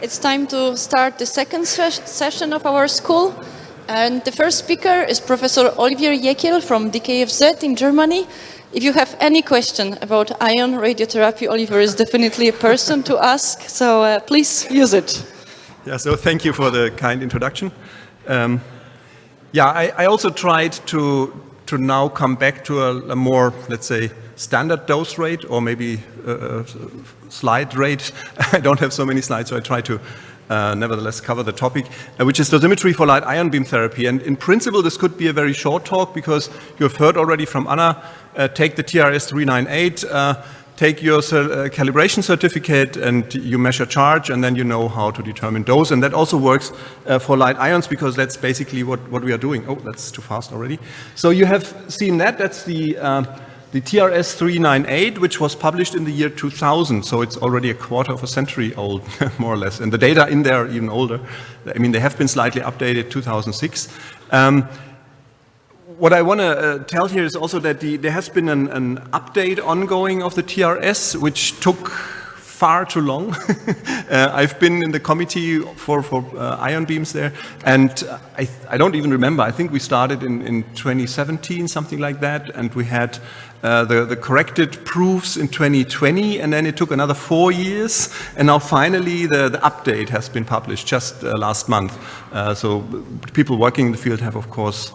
it's time to start the second session of our school. And the first speaker is Professor Oliver Jäkel from DKFZ in Germany. If you have any question about ion radiotherapy, Oliver is definitely a person to ask, so please use it. Yeah, so thank you for the kind introduction. I also tried to now come back to a more, let's say, standard dose rate, or maybe slide rate. I don't have so many slides, so I try to nevertheless cover the topic, which is dosimetry for light ion beam therapy. And in principle, this could be a very short talk, because you have heard already from Ana, take the TRS 398, take your calibration certificate, and you measure charge, and then you know how to determine dose. And that also works for light ions, because that's basically what we are doing. Oh, that's too fast already. So you have seen that. That's the TRS 398, which was published in the year 2000. So it's already a quarter of a century old, more or less. And the data in there are even older. I mean, they have been slightly updated 2006. What I want to tell here is also that there has been an update ongoing of the TRS, which took far too long. I've been in the committee for ion beams there, and I don't even remember. I think we started in 2017, something like that, and we had the corrected proofs in 2020, and then it took another 4 years, and now finally the update has been published just last month. So people working in the field have, of course,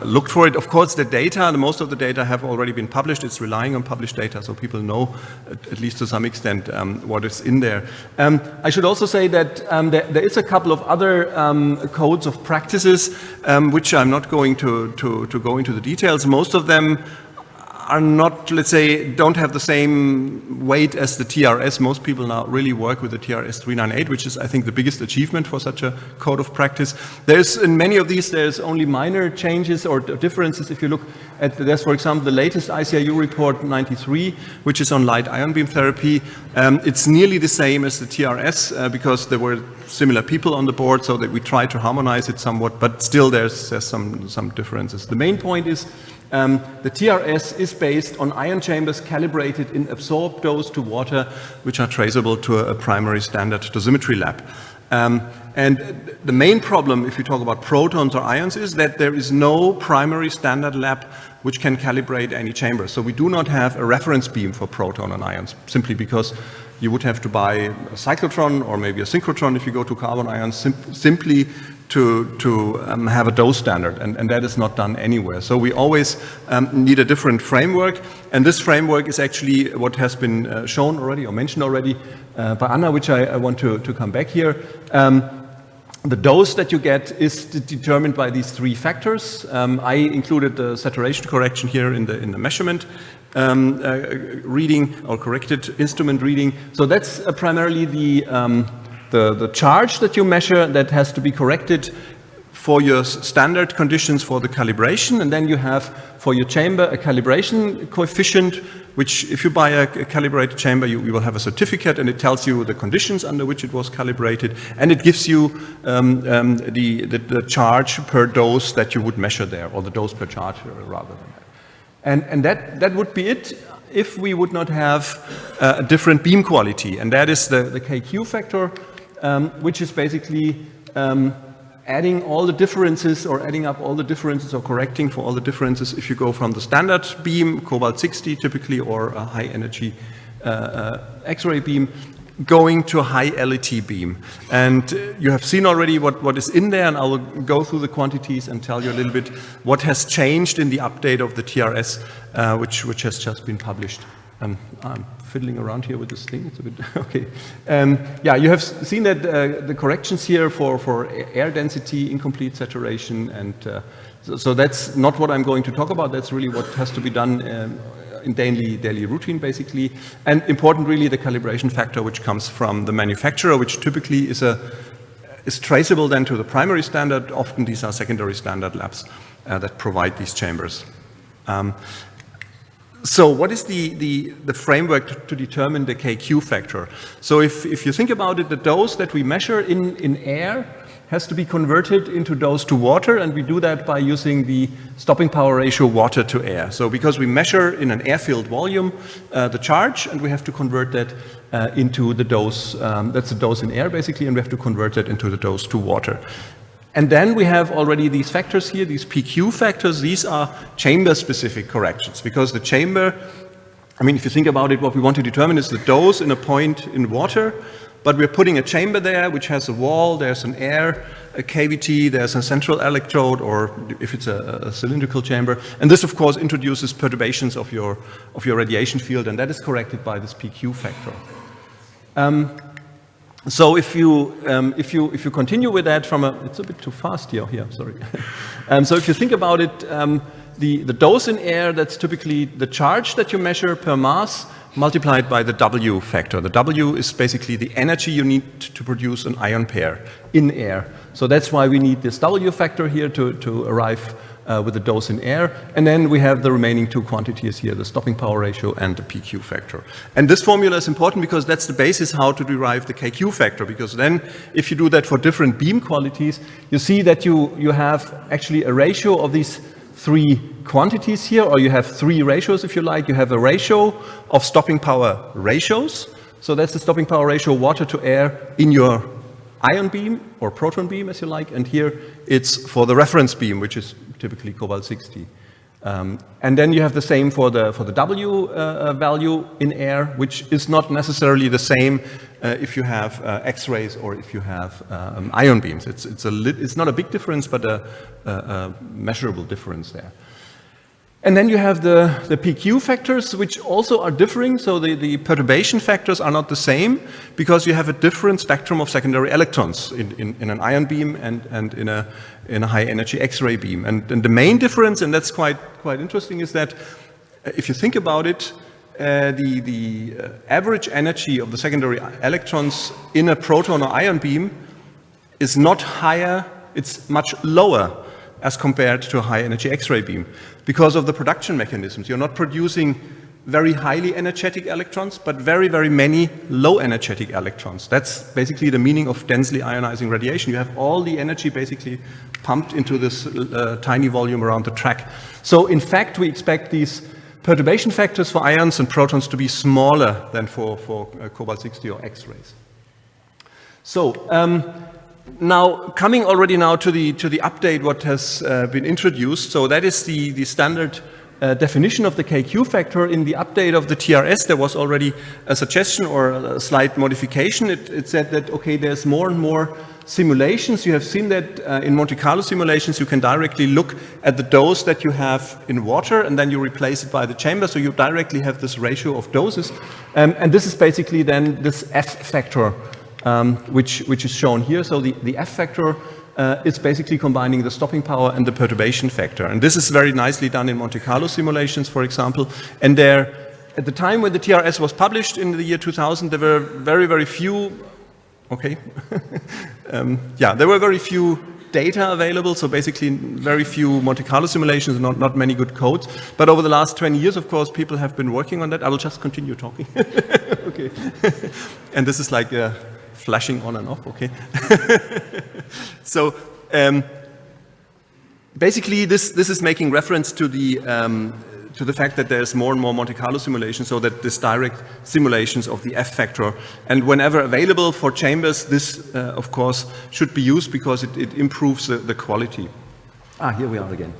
looked for it. Of course, most of the data have already been published. It's relying on published data, so people know, at least to some extent, what is in there. I should also say that there is a couple of other codes of practices, which I'm not going to go into the details. Most of them are not, let's say, don't have the same weight as the TRS. Most people now really work with the TRS 398, which is, I think, the biggest achievement for such a code of practice. In many of these, there's only minor changes or differences. If you look at, there's, for example, the latest ICIU report 93, which is on light ion beam therapy. It's nearly the same as the TRS, because there were similar people on the board, so that we try to harmonize it somewhat, but still there's some differences. The main point is, the TRS is based on ion chambers calibrated in absorbed dose to water, which are traceable to a primary standard dosimetry lab. And the main problem, if you talk about protons or ions, is that there is no primary standard lab which can calibrate any chamber. So we do not have a reference beam for proton and ions, simply because you would have to buy a cyclotron or maybe a synchrotron if you go to carbon ions, simply to have a dose standard, and that is not done anywhere. So we always need a different framework, and this framework is actually what has been shown already or mentioned already by Ana, which I want to come back here. The dose that you get is determined by these three factors. I included the saturation correction here in the measurement reading, or corrected instrument reading. So that's primarily the charge that you measure that has to be corrected for your standard conditions for the calibration, and then you have for your chamber a calibration coefficient, which if you buy a calibrated chamber, you will have a certificate, and it tells you the conditions under which it was calibrated, and it gives you the charge per dose that you would measure there, or the dose per charge rather than that. And that would be it if we would not have a different beam quality, and that is the KQ factor, which is basically adding all the differences, or adding up all the differences, or correcting for all the differences if you go from the standard beam, cobalt 60 typically, or a high energy X-ray beam, going to a high LET beam. And you have seen already what is in there, and I will go through the quantities and tell you a little bit what has changed in the update of the TRS, which has just been published. I'm fiddling around here with this thing. It's a bit okay. You have seen that the corrections here for air density, incomplete saturation, and so that's not what I'm going to talk about. That's really what has to be done in daily routine, basically. And important, really, the calibration factor, which comes from the manufacturer, which typically is traceable then to the primary standard. Often these are secondary standard labs that provide these chambers. So what is the framework to determine the KQ factor? So if you think about it, the dose that we measure in air has to be converted into dose to water, and we do that by using the stopping power ratio water to air. So because we measure in an air-filled volume the charge, and we have to convert that into the dose, that's the dose in air basically, and we have to convert that into the dose to water. And then we have already these factors here, these PQ factors. These are chamber-specific corrections, because the chamber, I mean, if you think about it, what we want to determine is the dose in a point in water, but we're putting a chamber there which has a wall, there's an air, a cavity, there's a central electrode, or if it's a cylindrical chamber. And this, of course, introduces perturbations of your radiation field, and that is corrected by this PQ factor. So if you continue with that from it's a bit too fast here, sorry. So if you think about it, the dose in air, that's typically the charge that you measure per mass multiplied by the W factor. The W is basically the energy you need to produce an ion pair in air. So that's why we need this W factor here to arrive with the dose in air. And then we have the remaining two quantities here, the stopping power ratio and the PQ factor. And this formula is important because that's the basis how to derive the KQ factor, because then if you do that for different beam qualities, you see that you have actually a ratio of these three quantities here, or you have three ratios if you like. You have a ratio of stopping power ratios. So that's the stopping power ratio water to air in your ion beam or proton beam as you like, and here it's for the reference beam, which is typically cobalt-60. And then you have the same for the W value in air, which is not necessarily the same if you have X-rays or if you have ion beams. It's not a big difference, but a measurable difference there. And then you have the PQ factors, which also are differing. So the perturbation factors are not the same because you have a different spectrum of secondary electrons in an ion beam and in a high energy X-ray beam. And the main difference, and that's quite interesting, is that if you think about it, the average energy of the secondary electrons in a proton or ion beam is not higher, it's much lower as compared to a high energy X-ray beam because of the production mechanisms. You're not producing very highly energetic electrons, but very, very many low energetic electrons. That's basically the meaning of densely ionizing radiation. You have all the energy basically pumped into this tiny volume around the track. So in fact, we expect these perturbation factors for ions and protons to be smaller than for cobalt-60 or X-rays. So, now, coming already now to the update what has been introduced, so that is the standard definition of the KQ factor. In the update of the TRS, there was already a suggestion or a slight modification. It said that, okay, there's more and more simulations. You have seen that in Monte Carlo simulations, you can directly look at the dose that you have in water, and then you replace it by the chamber, so you directly have this ratio of doses. And this is basically then this F factor, which is shown here. So the F factor is basically combining the stopping power and the perturbation factor. And this is very nicely done in Monte Carlo simulations, for example. And there, at the time when the TRS was published in the year 2000, there were very, very few, okay, there were very few data available, so basically very few Monte Carlo simulations, not many good codes. But over the last 20 years, of course, people have been working on that. I will just continue talking. Okay. And this is like flashing on and off, okay. So basically this is making reference to the fact that there's more and more Monte Carlo simulations, so that this direct simulations of the F factor, and whenever available for chambers, this of course should be used because it improves the quality. Here we are again.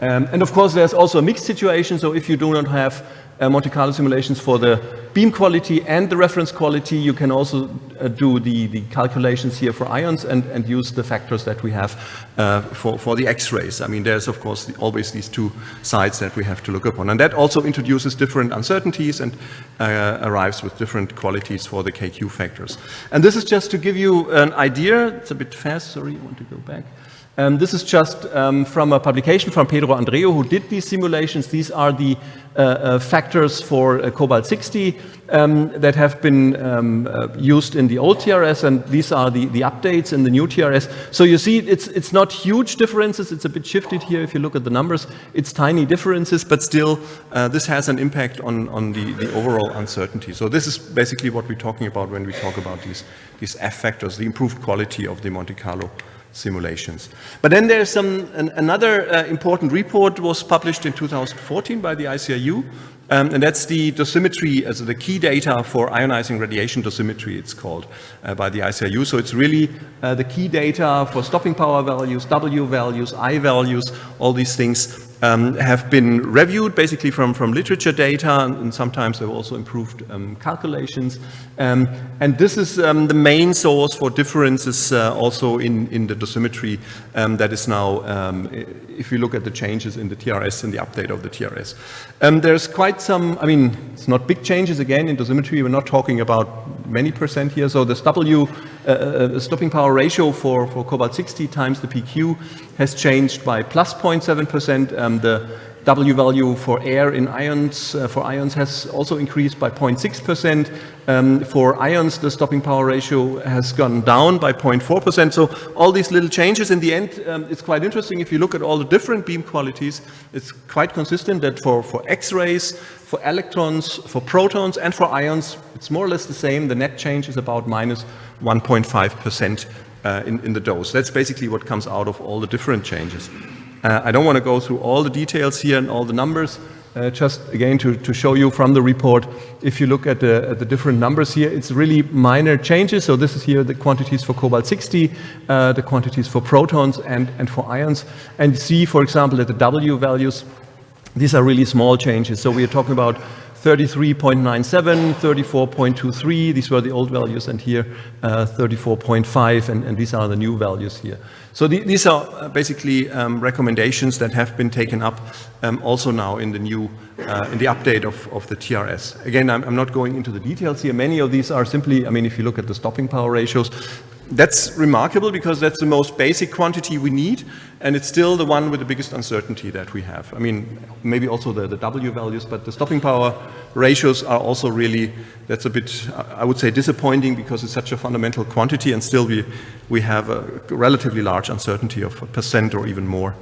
And of course there's also a mixed situation, so if you do not have Monte Carlo simulations for the beam quality and the reference quality, you can also do the calculations here for ions and use the factors that we have for the X-rays. I mean, there's of course always these two sides that we have to look upon. And that also introduces different uncertainties and arrives with different qualities for the KQ factors. And this is just to give you an idea. It's a bit fast, sorry, I want to go back. This is just from a publication from Pedro Andreu, who did these simulations. These are the factors for cobalt-60 that have been used in the old TRS, and these are the updates in the new TRS. So you see, it's not huge differences. It's a bit shifted here. If you look at the numbers, it's tiny differences, but still, this has an impact on the overall uncertainty. So this is basically what we're talking about when we talk about these F factors, the improved quality of the Monte Carlo simulations. But then there's another important report was published in 2014 by the ICRU, and that's the dosimetry, as the key data for ionizing radiation dosimetry, it's called, by the ICRU. So it's really the key data for stopping power values, W values, I values, all these things have been reviewed basically from literature data, and sometimes they've also improved calculations. And this is the main source for differences also in the dosimetry that is now, if you look at the changes in the TRS and the update of the TRS. There's quite some, I mean, it's not big changes again in dosimetry, we're not talking about many percent here. So this W stopping power ratio for cobalt-60 times the PQ has changed by plus 0.7%. The W value for air in ions, for ions has also increased by 0.6%. For ions, the stopping power ratio has gone down by 0.4%. So all these little changes in the end, it's quite interesting. If you look at all the different beam qualities, it's quite consistent that for X-rays, for electrons, for protons, and for ions, it's more or less the same. The net change is about minus 1.5% in the dose. That's basically what comes out of all the different changes. I don't want to go through all the details here and all the numbers, just again to show you from the report, if you look at the different numbers here, it's really minor changes. So this is here the quantities for cobalt-60, the quantities for protons and for ions. And you see, for example, that the W values, these are really small changes. So we are talking about 33.97, 34.23, these were the old values, and here 34.5, and these are the new values here. So these are basically recommendations that have been taken up also now in the new, in the update of the TRS. Again, I'm not going into the details here. Many of these are simply, I mean, if you look at the stopping power ratios, that's remarkable because that's the most basic quantity we need, and it's still the one with the biggest uncertainty that we have. I mean, maybe also the W values, but the stopping power ratios are also really, that's a bit, I would say, disappointing because it's such a fundamental quantity, and still we have a relatively large uncertainty of 1% or even more.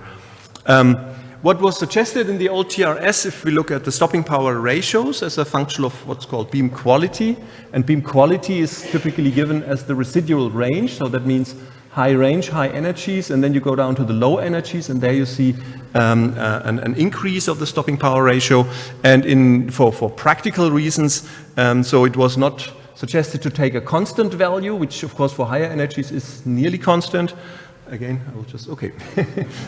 What was suggested in the old TRS, if we look at the stopping power ratios as a function of what's called beam quality, and beam quality is typically given as the residual range, so that means high range, high energies, and then you go down to the low energies, and there you see an increase of the stopping power ratio. And for practical reasons, so it was not suggested to take a constant value, which of course for higher energies is nearly constant. Again, I will just, okay.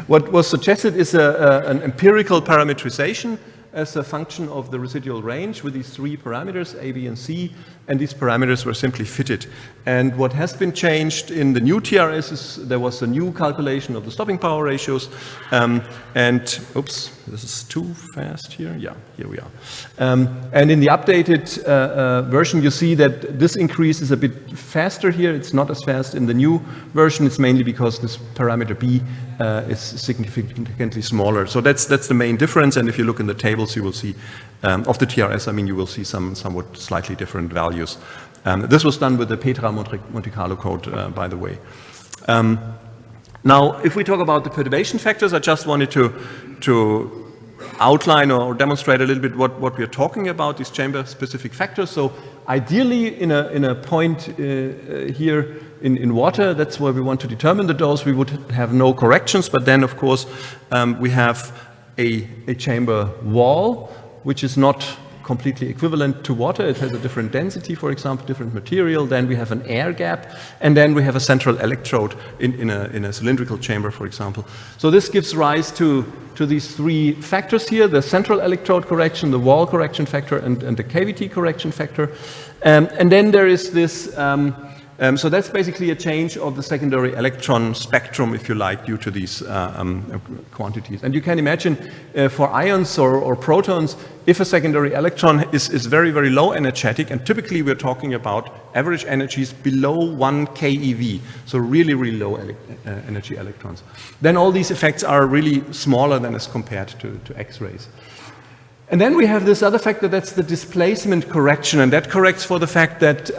What was suggested is an empirical parametrization as a function of the residual range with these three parameters, A, B, and C, and these parameters were simply fitted. And what has been changed in the new TRS is there was a new calculation of the stopping power ratios, and, oops, this is too fast here. Yeah, here we are. And in the updated version, you see that this increase is a bit faster here. It's not as fast in the new version. It's mainly because this parameter B is significantly smaller. So that's the main difference. And if you look in the tables, you will see of the TRS, I mean, you will see somewhat slightly different values. This was done with the Petra Monte Carlo code, by the way. Now, if we talk about the perturbation factors, I just wanted to outline or demonstrate a little bit what we are talking about, these chamber-specific factors. So ideally, in a point here in water, that's where we want to determine the dose, we would have no corrections, but then, of course, we have a chamber wall, which is not completely equivalent to water. It has a different density, for example, different material. Then we have an air gap, and then we have a central electrode in a cylindrical chamber, for example. So this gives rise to these three factors here, the central electrode correction, the wall correction factor, and the cavity correction factor. And then there is this, so that's basically a change of the secondary electron spectrum, if you like, due to these quantities. And you can imagine for ions or protons, if a secondary electron is very, very low energetic, and typically we're talking about average energies below 1 keV, so really, really low energy electrons, then all these effects are really smaller than as compared to X-rays. And then we have this other factor, that's the displacement correction, and that corrects for the fact that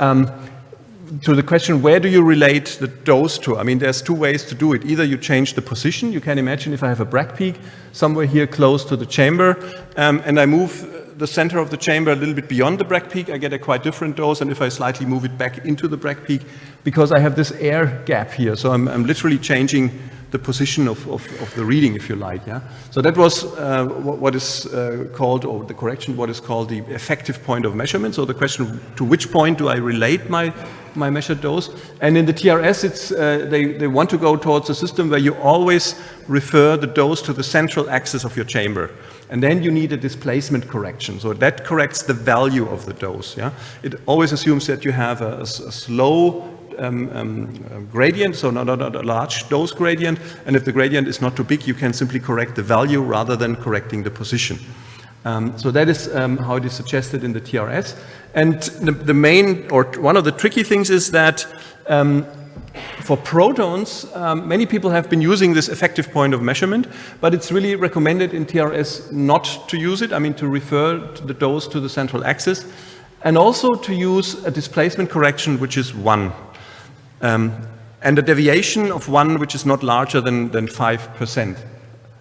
to the question, where do you relate the dose to? I mean, there's two ways to do it. Either you change the position. You can imagine if I have a Bragg peak somewhere here close to the chamber, and I move the center of the chamber a little bit beyond the Bragg peak, I get a quite different dose, and if I slightly move it back into the Bragg peak, because I have this air gap here, so I'm literally changing the position of the reading, if you like. Yeah. So that was what is called, or the correction, what is called the effective point of measurement. So the question, to which point do I relate my measured dose? And in the TRS, it's they want to go towards a system where you always refer the dose to the central axis of your chamber. And then you need a displacement correction. So that corrects the value of the dose. Yeah? It always assumes that you have a slow gradient, so not a large dose gradient, and if the gradient is not too big, you can simply correct the value rather than correcting the position. So that is how it is suggested in the TRS. And the main, or one of the tricky things is that for protons, many people have been using this effective point of measurement, but it's really recommended in TRS not to use it, I mean to refer to the dose to the central axis, and also to use a displacement correction which is 1. And a deviation of 1 which is not larger than 5%.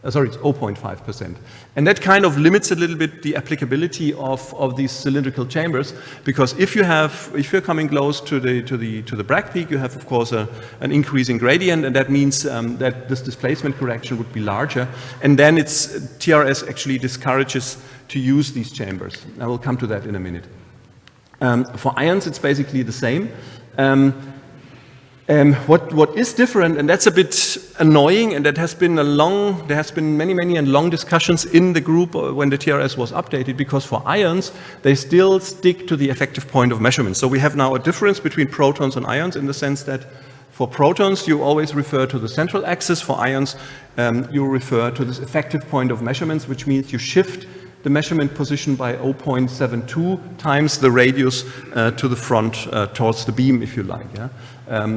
Sorry, it's 0.5%. And that kind of limits a little bit the applicability of these cylindrical chambers, because if you're coming close to the Bragg peak, you have of course an increasing gradient, and that means that this displacement correction would be larger, and then TRS actually discourages to use these chambers. I will come to that in a minute. For ions, it's basically the same. What is different, and that's a bit annoying, and there has been many and long discussions in the group when the TRS was updated, because for ions, they still stick to the effective point of measurement. So we have now a difference between protons and ions in the sense that for protons, you always refer to the central axis. For ions, you refer to this effective point of measurements, which means you shift the measurement position by 0.72 times the radius to the front towards the beam, if you like. Yeah?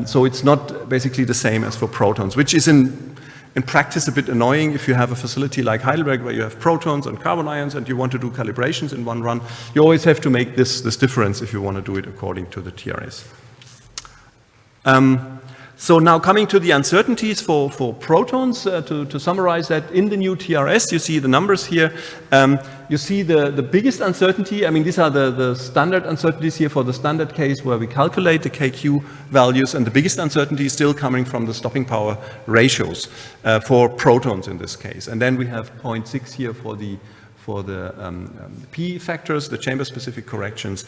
So it's not basically the same as for protons, which is in practice a bit annoying if you have a facility like Heidelberg where you have protons and carbon ions and you want to do calibrations in one run. You always have to make this difference if you want to do it according to the TRS. So now coming to the uncertainties for protons, to summarize that, in the new TRS, you see the numbers here. You see the biggest uncertainty. I mean, these are the standard uncertainties here for the standard case where we calculate the KQ values, and the biggest uncertainty is still coming from the stopping power ratios for protons in this case. And then we have 0.6 here for the P factors, the chamber-specific corrections.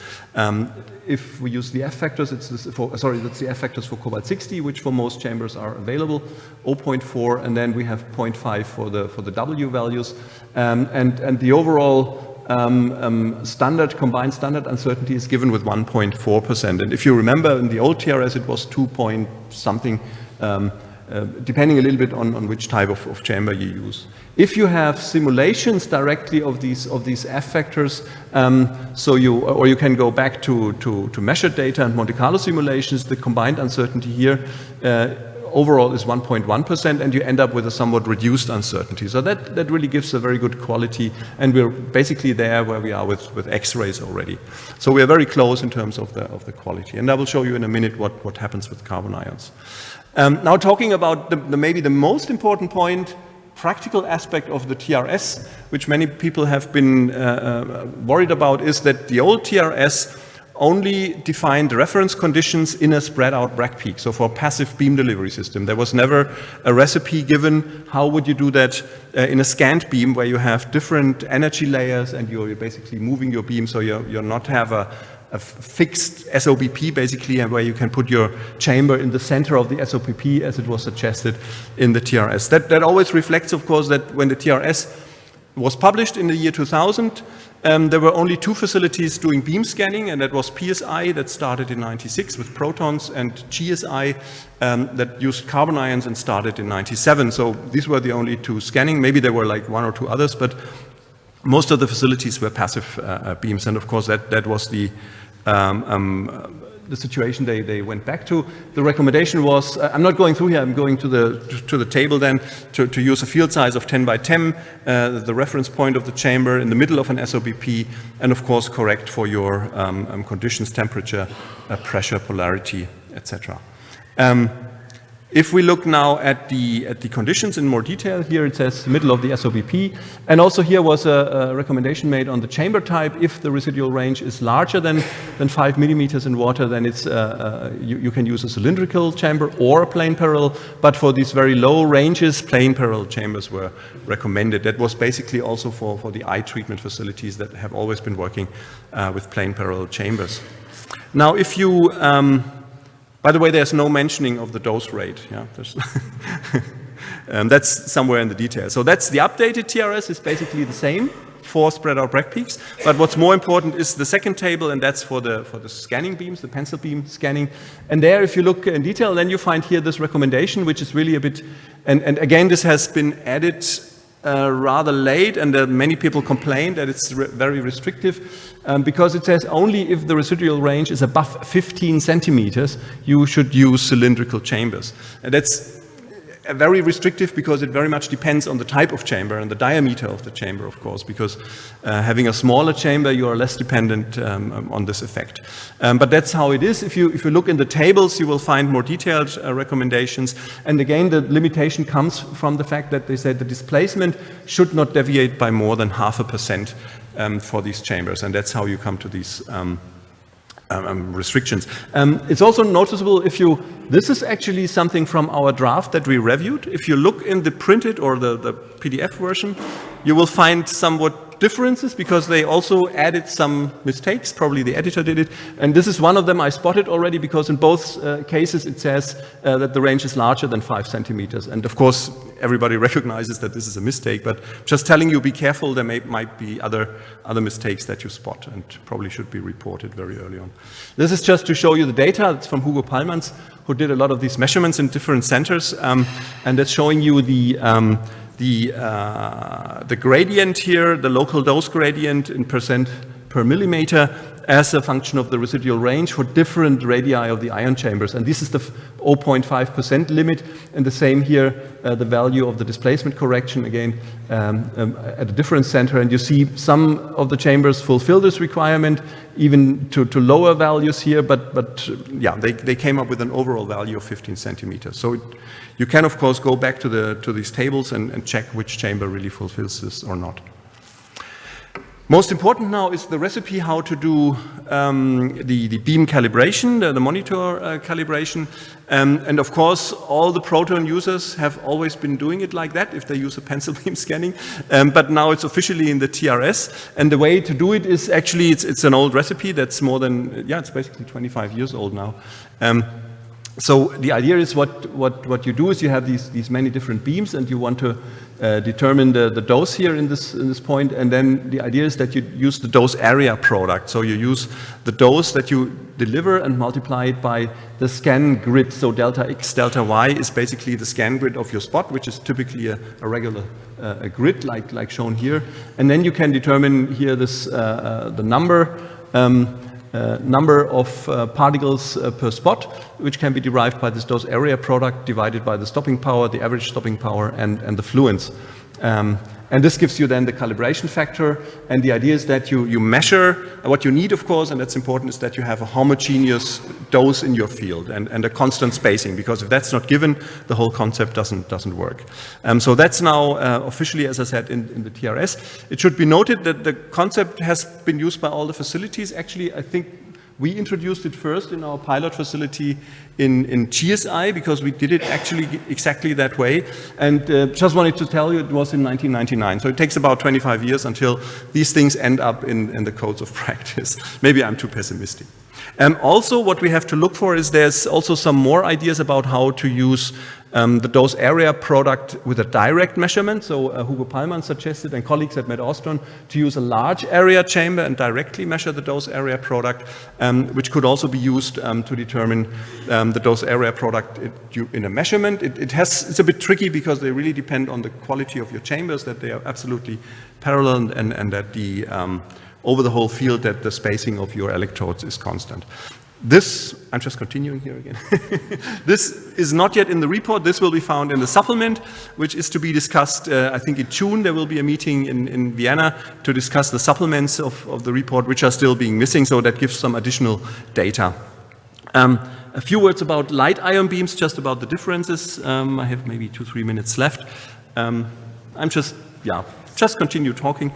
If we use the F factors, that's the F factors for cobalt-60, which for most chambers are available, 0.4, and then we have 0.5 for the W values, and the overall combined standard uncertainty is given with 1.4%. And if you remember, in the old TRS, it was 2 point something. Depending a little bit on which type of chamber you use. If you have simulations directly of these F factors, or you can go back to measured data and Monte Carlo simulations, the combined uncertainty here overall is 1.1%, and you end up with a somewhat reduced uncertainty. So that really gives a very good quality, and we're basically there where we are with X-rays already. So we are very close in terms of the quality, and I will show you in a minute what happens with carbon ions. Now talking about maybe the most important point, practical aspect of the TRS, which many people have been worried about, is that the old TRS only defined reference conditions in a spread out Bragg peak, so for a passive beam delivery system. There was never a recipe given how would you do that in a scanned beam where you have different energy layers and you're basically moving your beam, so you're not have a fixed SOBP basically, and where you can put your chamber in the center of the SOBP as it was suggested in the TRS. That always reflects, of course, that when the TRS was published in the year 2000, there were only 2 facilities doing beam scanning, and that was PSI that started in '96 with protons, and GSI that used carbon ions and started in '97. So these were the only 2 scanning. Maybe there were like 1 or 2 others, but most of the facilities were passive beams, and of course that was the situation they went back to. The recommendation was, I'm not going through here, I'm going to the table then, to use a field size of 10 by 10, the reference point of the chamber in the middle of an SOBP, and of course correct for your conditions, temperature, pressure, polarity, etc. If we look now at the conditions in more detail, here it says middle of the SOBP, and also here was a recommendation made on the chamber type. If the residual range is larger than 5 millimeters in water, then it's you can use a cylindrical chamber or a plain parallel. But for these very low ranges, plain parallel chambers were recommended. That was basically also for the eye treatment facilities that have always been working with plain parallel chambers. Now, if you by the way, there's no mentioning of the dose rate. Yeah, that's somewhere in the detail. So that's the updated TRS. It's basically the same, 4 spread out Bragg peaks. But what's more important is the second table, and that's for the scanning beams, the pencil beam scanning. And there, if you look in detail, then you find here this recommendation, which is really a bit, and again, this has been added rather late, and many people complain that it's very restrictive because it says only if the residual range is above 15 centimeters, you should use cylindrical chambers. And that's very restrictive because it very much depends on the type of chamber and the diameter of the chamber, of course, because having a smaller chamber, you are less dependent on this effect. But that's how it is. If you look in the tables, you will find more detailed recommendations. And again, the limitation comes from the fact that they said the displacement should not deviate by more than 0.5% for these chambers. And that's how you come to these restrictions. It's also noticeable this is actually something from our draft that we reviewed. If you look in the printed or the PDF version, you will find somewhat differences because they also added some mistakes. Probably the editor did it. And this is one of them I spotted already because in both cases it says that the range is larger than 5 centimeters. And of course, everybody recognizes that this is a mistake, but just telling you, be careful, there might be other mistakes that you spot and probably should be reported very early on. This is just to show you the data. It's from Hugo Pallmans, who did a lot of these measurements in different centers, and that's showing you the gradient here, the local dose gradient in percent per millimeter as a function of the residual range for different radii of the ion chambers. And this is the 0.5% limit, and the same here, the value of the displacement correction, again, at a different center. And you see some of the chambers fulfill this requirement, even to lower values here, but yeah, they came up with an overall value of 15 centimeters. So you can, of course, go back to these tables and check which chamber really fulfills this or not. Most important now is the recipe how to do the beam calibration, the monitor calibration. And of course, all the proton users have always been doing it like that if they use a pencil beam scanning. But now it's officially in the TRS. And the way to do it is actually, it's an old recipe that's more than, it's basically 25 years old now. So the idea is what you do is you have these many different beams and you want to determine the dose here in this point, and then the idea is that you use the dose area product. So you use the dose that you deliver and multiply it by the scan grid. So delta X, delta Y is basically the scan grid of your spot, which is typically a regular a grid like shown here. And then you can determine here this the number of particles per spot, which can be derived by this dose area product divided by the stopping power, the average stopping power, and the fluence. And this gives you then the calibration factor. And the idea is that you measure what you need, of course, and that's important, is that you have a homogeneous dose in your field and a constant spacing, because if that's not given, the whole concept doesn't work. So that's now officially, as I said, in the TRS. It should be noted that the concept has been used by all the facilities. Actually, I think we introduced it first in our pilot facility in GSI because we did it actually exactly that way. And just wanted to tell you it was in 1999. So it takes about 25 years until these things end up in the codes of practice. Maybe I'm too pessimistic. Also, what we have to look for is there's also some more ideas about how to use the dose area product with a direct measurement. So Hugo Pallmans suggested, and colleagues at MedAustron, to use a large area chamber and directly measure the dose area product, which could also be used to determine the dose area product in a measurement. It's a bit tricky because they really depend on the quality of your chambers, that they are absolutely parallel, and that the over the whole field that the spacing of your electrodes is constant. This, I'm just continuing here again. This is not yet in the report. This will be found in the supplement, which is to be discussed, I think in June. There will be a meeting in Vienna to discuss the supplements of the report, which are still being missing, so that gives some additional data. A few words about light ion beams, just about the differences. I have maybe 2-3 minutes left. I'm just continue talking,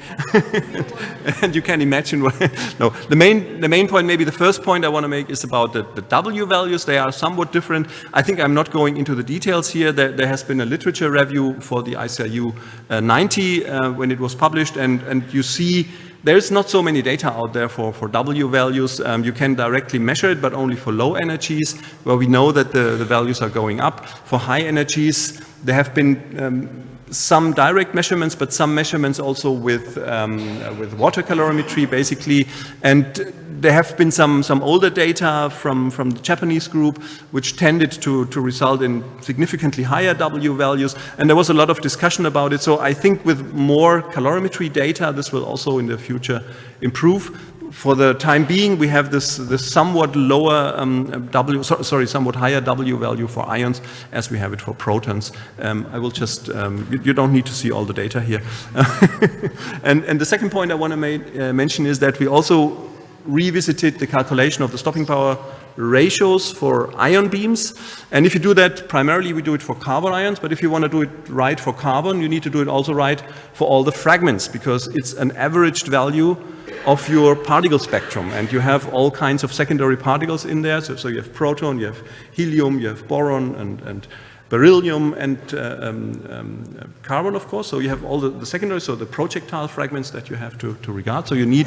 and you can imagine what. No, the main point, maybe the first point I want to make is about the W values. They are somewhat different. I think I'm not going into the details here. There has been a literature review for the ICIU 90 when it was published, and you see there's not so many data out there for W values. You can directly measure it, but only for low energies, where we know that the values are going up. For high energies, there have been some direct measurements, but some measurements also with water calorimetry, basically. And there have been some older data from the Japanese group, which tended to result in significantly higher W values. And there was a lot of discussion about it. So I think with more calorimetry data, this will also in the future improve. For the time being, we have this somewhat lower somewhat higher W value for ions as we have it for protons. I will just, you don't need to see all the data here. and the second point I want to mention is that we also revisited the calculation of the stopping power ratios for ion beams. And if you do that, primarily we do it for carbon ions, but if you want to do it right for carbon, you need to do it also right for all the fragments, because it's an averaged value of your particle spectrum, and you have all kinds of secondary particles in there. So you have proton, you have helium, you have boron, and beryllium, and carbon, of course. So you have all the secondary, so the projectile fragments that you have to regard. So you need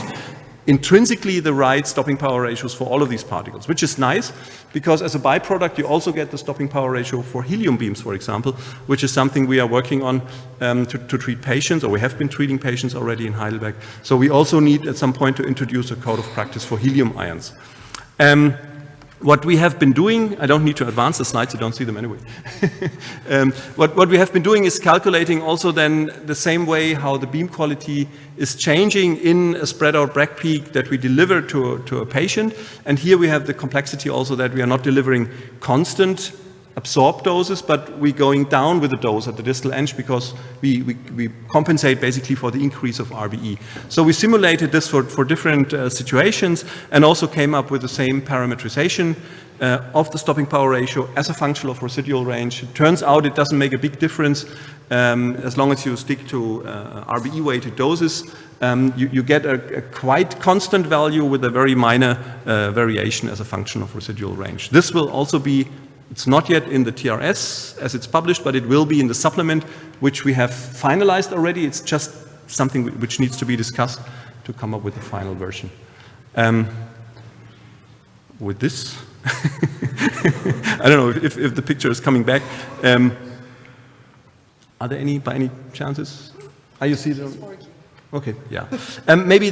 intrinsically the right stopping power ratios for all of these particles, which is nice, because as a byproduct you also get the stopping power ratio for helium beams, for example, which is something we are working on to treat patients, or we have been treating patients already in Heidelberg. So we also need at some point to introduce a code of practice for helium ions. What we have been doing, I don't need to advance the slides, you don't see them anyway. What we have been doing is calculating also then the same way how the beam quality is changing in a spread out Bragg peak that we deliver to a patient. And here we have the complexity also that we are not delivering constant absorbed doses, but we're going down with the dose at the distal edge, because we compensate basically for the increase of RBE. So we simulated this for different situations, and also came up with the same parametrization of the stopping power ratio as a function of residual range. It turns out it doesn't make a big difference as long as you stick to RBE weighted doses. You get a quite constant value with a very minor variation as a function of residual range. This will also be, it's not yet in the TRS as it's published, but it will be in the supplement, which we have finalized already. It's just something which needs to be discussed to come up with the final version. With this, I don't know if the picture is coming back. Are there any, by any chances? Are you see them? Okay, yeah. Maybe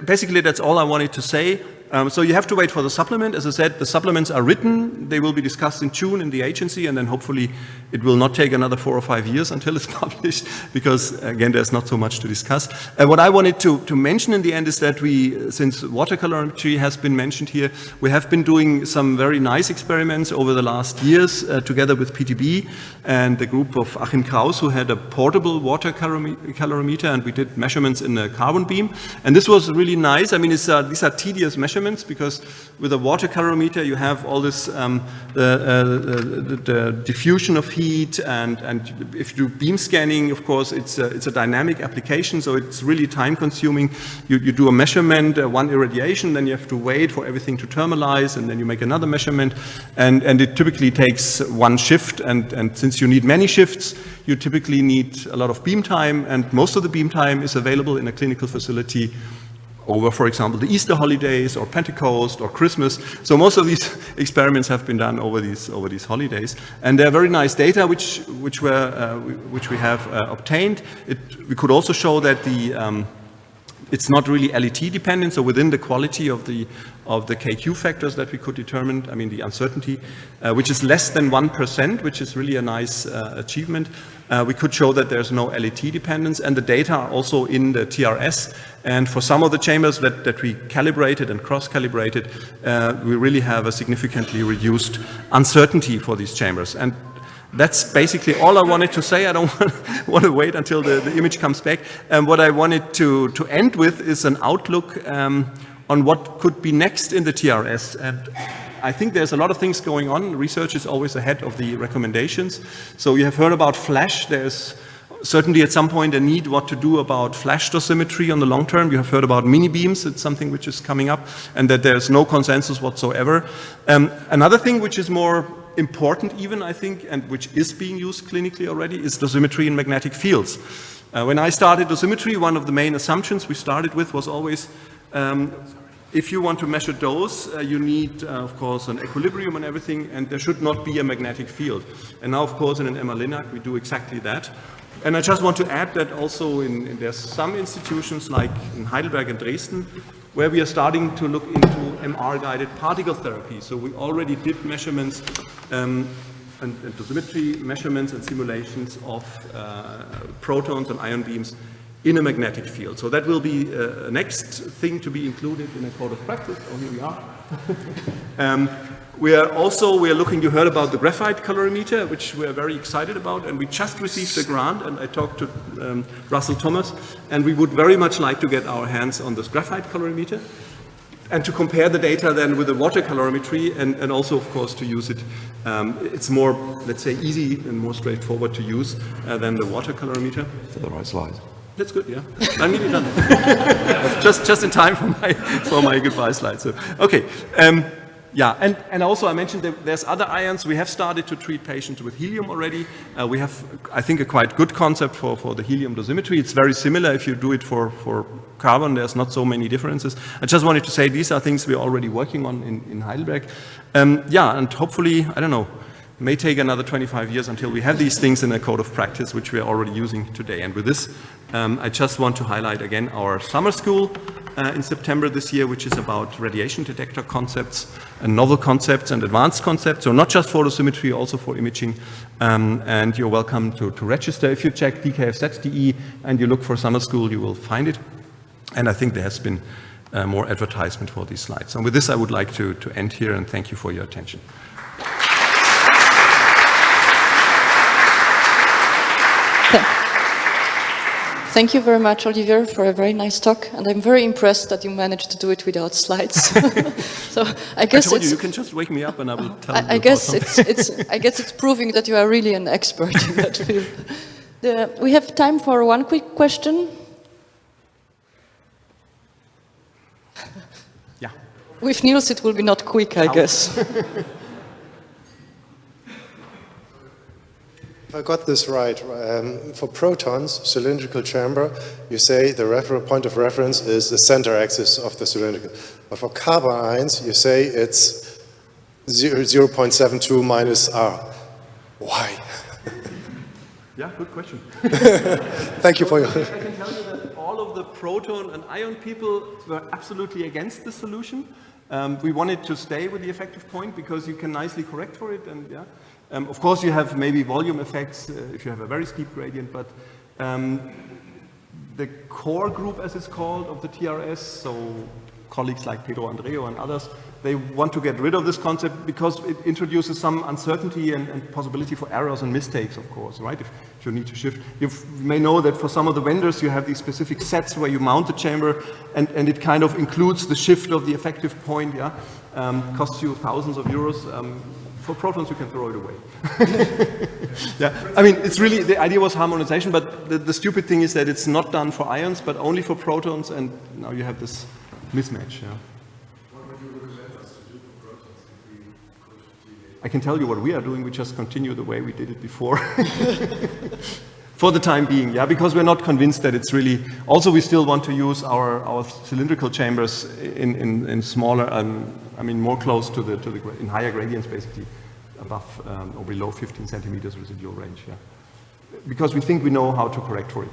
basically that's all I wanted to say. So you have to wait for the supplement. As I said, the supplements are written. They will be discussed in June in the agency, and then hopefully it will not take another 4 or 5 years until it's published, because again, there's not so much to discuss. What I wanted to mention in the end is that we, since water calorimetry has been mentioned here, we have been doing some very nice experiments over the last years together with PTB and the group of Achim Kraus, who had a portable water calorimeter, and we did measurements in a carbon beam. And this was really nice. I mean, these are tedious measurements, because with a water calorimeter you have all this the diffusion of heat, and if you do beam scanning, of course it's a dynamic application, so it's really time consuming. You do a measurement, one irradiation, then you have to wait for everything to thermalize, and then you make another measurement, and it typically takes one shift, and since you need many shifts, you typically need a lot of beam time, and most of the beam time is available in a clinical facility over, for example, the Easter holidays or Pentecost or Christmas. So most of these experiments have been done over these holidays, and they're very nice data which we have obtained. We could also show that it's not really LET dependent, so within the quality of the KQ factors that we could determine, I mean the uncertainty, which is less than 1%, which is really a nice achievement. We could show that there's no LET dependence, and the data are also in the TRS. And for some of the chambers that we calibrated and cross-calibrated, we really have a significantly reduced uncertainty for these chambers. And that's basically all I wanted to say. I don't want to wait until the image comes back. And what I wanted to end with is an outlook on what could be next in the TRS. And I think there's a lot of things going on. Research is always ahead of the recommendations. So you have heard about flash. There's certainly at some point a need what to do about flash dosimetry on the long term. You have heard about mini beams. It's something which is coming up, and that there's no consensus whatsoever. Another thing which is more important even, I think, and which is being used clinically already, is dosimetry in magnetic fields. When I started dosimetry, one of the main assumptions we started with was always, if you want to measure dose, you need, of course, an equilibrium and everything, and there should not be a magnetic field. And now, of course, in an MR-Linac, we do exactly that. And I just want to add that also there's some institutions like in Heidelberg and Dresden where we are starting to look into MR-guided particle therapy. So we already did measurements and dosimetry measurements and simulations of protons and ion beams in a magnetic field. So that will be a next thing to be included in a code of practice. Oh, here we are. We are looking, you heard about the graphite colorimeter, which we are very excited about, and we just received a grant, and I talked to Russell Thomas, and we would very much like to get our hands on this graphite colorimeter and to compare the data then with the water colorimetry, and also, of course, to use it. It's more, let's say, easy and more straightforward to use than the water colorimeter. For the right slide. That's good, yeah. I'm nearly done. just in time for my goodbye slide. So, okay. Yeah, and also I mentioned that there's other ions. We have started to treat patients with helium already. We have, I think, a quite good concept for the helium dosimetry. It's very similar if you do it for carbon. There's not so many differences. I just wanted to say these are things we're already working on in Heidelberg. Yeah, and hopefully, I don't know, it may take another 25 years until we have these things in a code of practice, which we are already using today. And with this, I just want to highlight again our summer school in September this year, which is about radiation detector concepts and novel concepts and advanced concepts. So not just for dosimetry, also for imaging. And you're welcome to register. If you check DKFZ.de and you look for summer school, you will find it. And I think there has been more advertisement for these slides. And with this, I would like to end here and thank you for your attention. Thank you very much, Oliver, for a very nice talk, and I'm very impressed that you managed to do it without slides. So I guess I told you can just wake me up and I will tell you. I guess it's proving that you are really an expert in that field. We have time for one quick question. Yeah. With Niels, it will be not quick, I guess. If I got this right, for protons, cylindrical chamber, you say the point of reference is the center axis of the cylindrical. But for carbon ions, you say it's 0.72 minus R. Why? Yeah, good question. Thank you for your... I can tell you that all of the proton and ion people were absolutely against the solution. We wanted to stay with the effective point because you can nicely correct for it, and yeah. Of course, you have maybe volume effects if you have a very steep gradient, but the core group, as it's called, of the TRS, so colleagues like Pedro Andreu and others, they want to get rid of this concept because it introduces some uncertainty and possibility for errors and mistakes, of course, right? If you need to shift. You may know that for some of the vendors, you have these specific sets where you mount the chamber, and it kind of includes the shift of the effective point, yeah? Costs you thousands of euros. For protons, you can throw it away. Yeah, I mean, it's really, the idea was harmonization, but the stupid thing is that it's not done for ions, but only for protons, and now you have this mismatch. Yeah. What would you recommend us to do for protons if we could? I can tell you what we are doing. We just continue the way we did it before. For the time being, yeah, because we're not convinced that it's really, also we still want to use our cylindrical chambers in smaller, I mean more close to the in higher gradients, basically above or below 15 centimeters residual range, yeah. Because we think we know how to correct for it.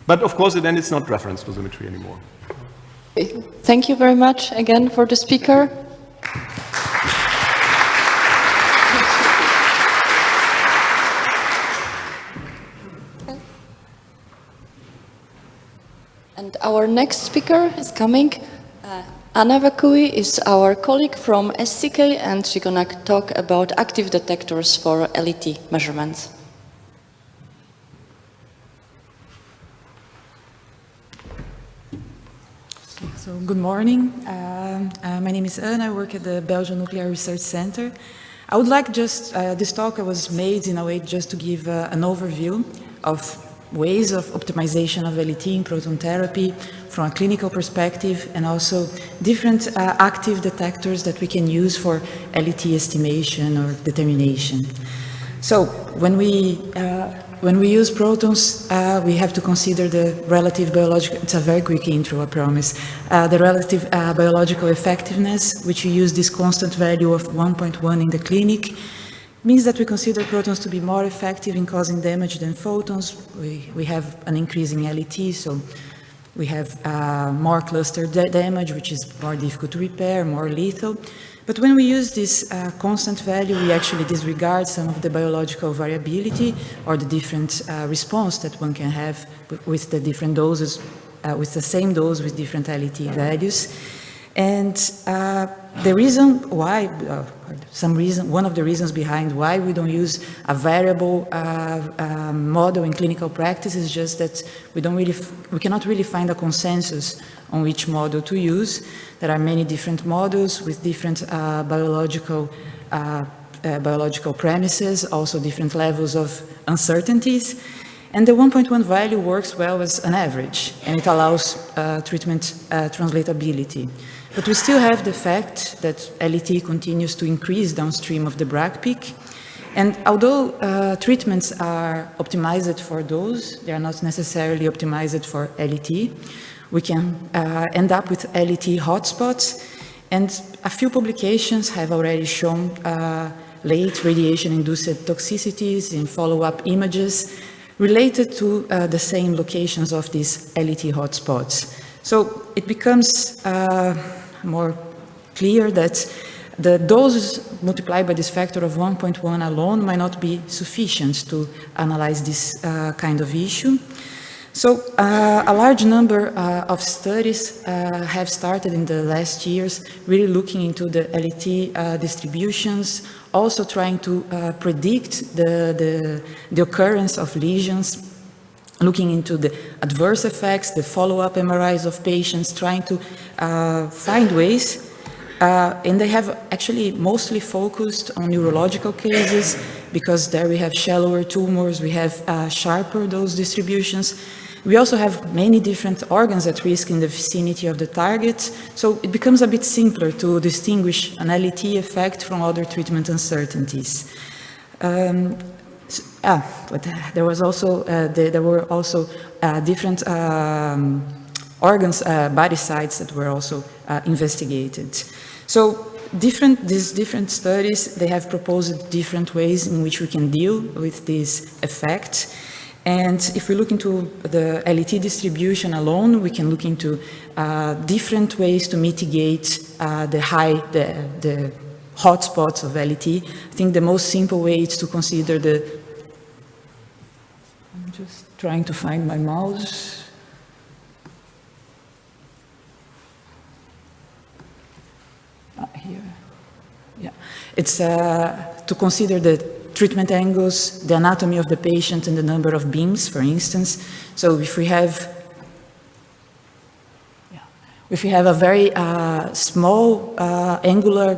But of course then it's not reference dosimetry anymore. Okay. Thank you very much again for the speaker. And our next speaker is coming. Ana Vaniqui is our colleague from SCK, and she's going to talk about active detectors for LET measurements. So Good morning. My name is Ana. I work at the Belgium Nuclear Research Center. I would like just, this talk was made in a way just to give an overview of ways of optimization of LET in proton therapy from a clinical perspective, and also different active detectors that we can use for LET estimation or determination. So when we use protons, we have to consider the relative biological, it's a very quick intro, I promise, the relative biological effectiveness, which we use this constant value of 1.1 in the clinic, means that we consider protons to be more effective in causing damage than photons. We have an increasing LET, so we have more cluster damage, which is more difficult to repair, more lethal. But when we use this constant value, we actually disregard some of the biological variability or the different response that one can have with the different doses, with the same dose with different LET values. And the reason why, one of the reasons behind why we don't use a variable model in clinical practice is just that we cannot really find a consensus on which model to use. There are many different models with different biological premises, also different levels of uncertainties. And the 1.1 value works well as an average, and it allows treatment translatability. But we still have the fact that LET continues to increase downstream of the Bragg peak. And although treatments are optimized for those, they are not necessarily optimized for LET. We can end up with LET hotspots, and a few publications have already shown late radiation-induced toxicities in follow-up images related to the same locations of these LET hotspots. So it becomes more clear that the doses multiplied by this factor of 1.1 alone might not be sufficient to analyze this kind of issue. So a large number of studies have started in the last years, really looking into the LET distributions, also trying to predict the occurrence of lesions, looking into the adverse effects, the follow-up MRIs of patients, trying to find ways. And they have actually mostly focused on neurological cases, because there we have shallower tumors, we have sharper dose distributions. We also have many different organs at risk in the vicinity of the target, so it becomes a bit simpler to distinguish an LET effect from other treatment uncertainties. But there was also there were also different organs, body sites that were also investigated. So these different studies, they have proposed different ways in which we can deal with this effect. And if we look into the LET distribution alone, we can look into different ways to mitigate the hotspots of LET. I think the most simple way is to consider I'm just trying to find my mouse. Here. Yeah. It's to consider the treatment angles, the anatomy of the patient, and the number of beams, for instance. So if we have a very small angular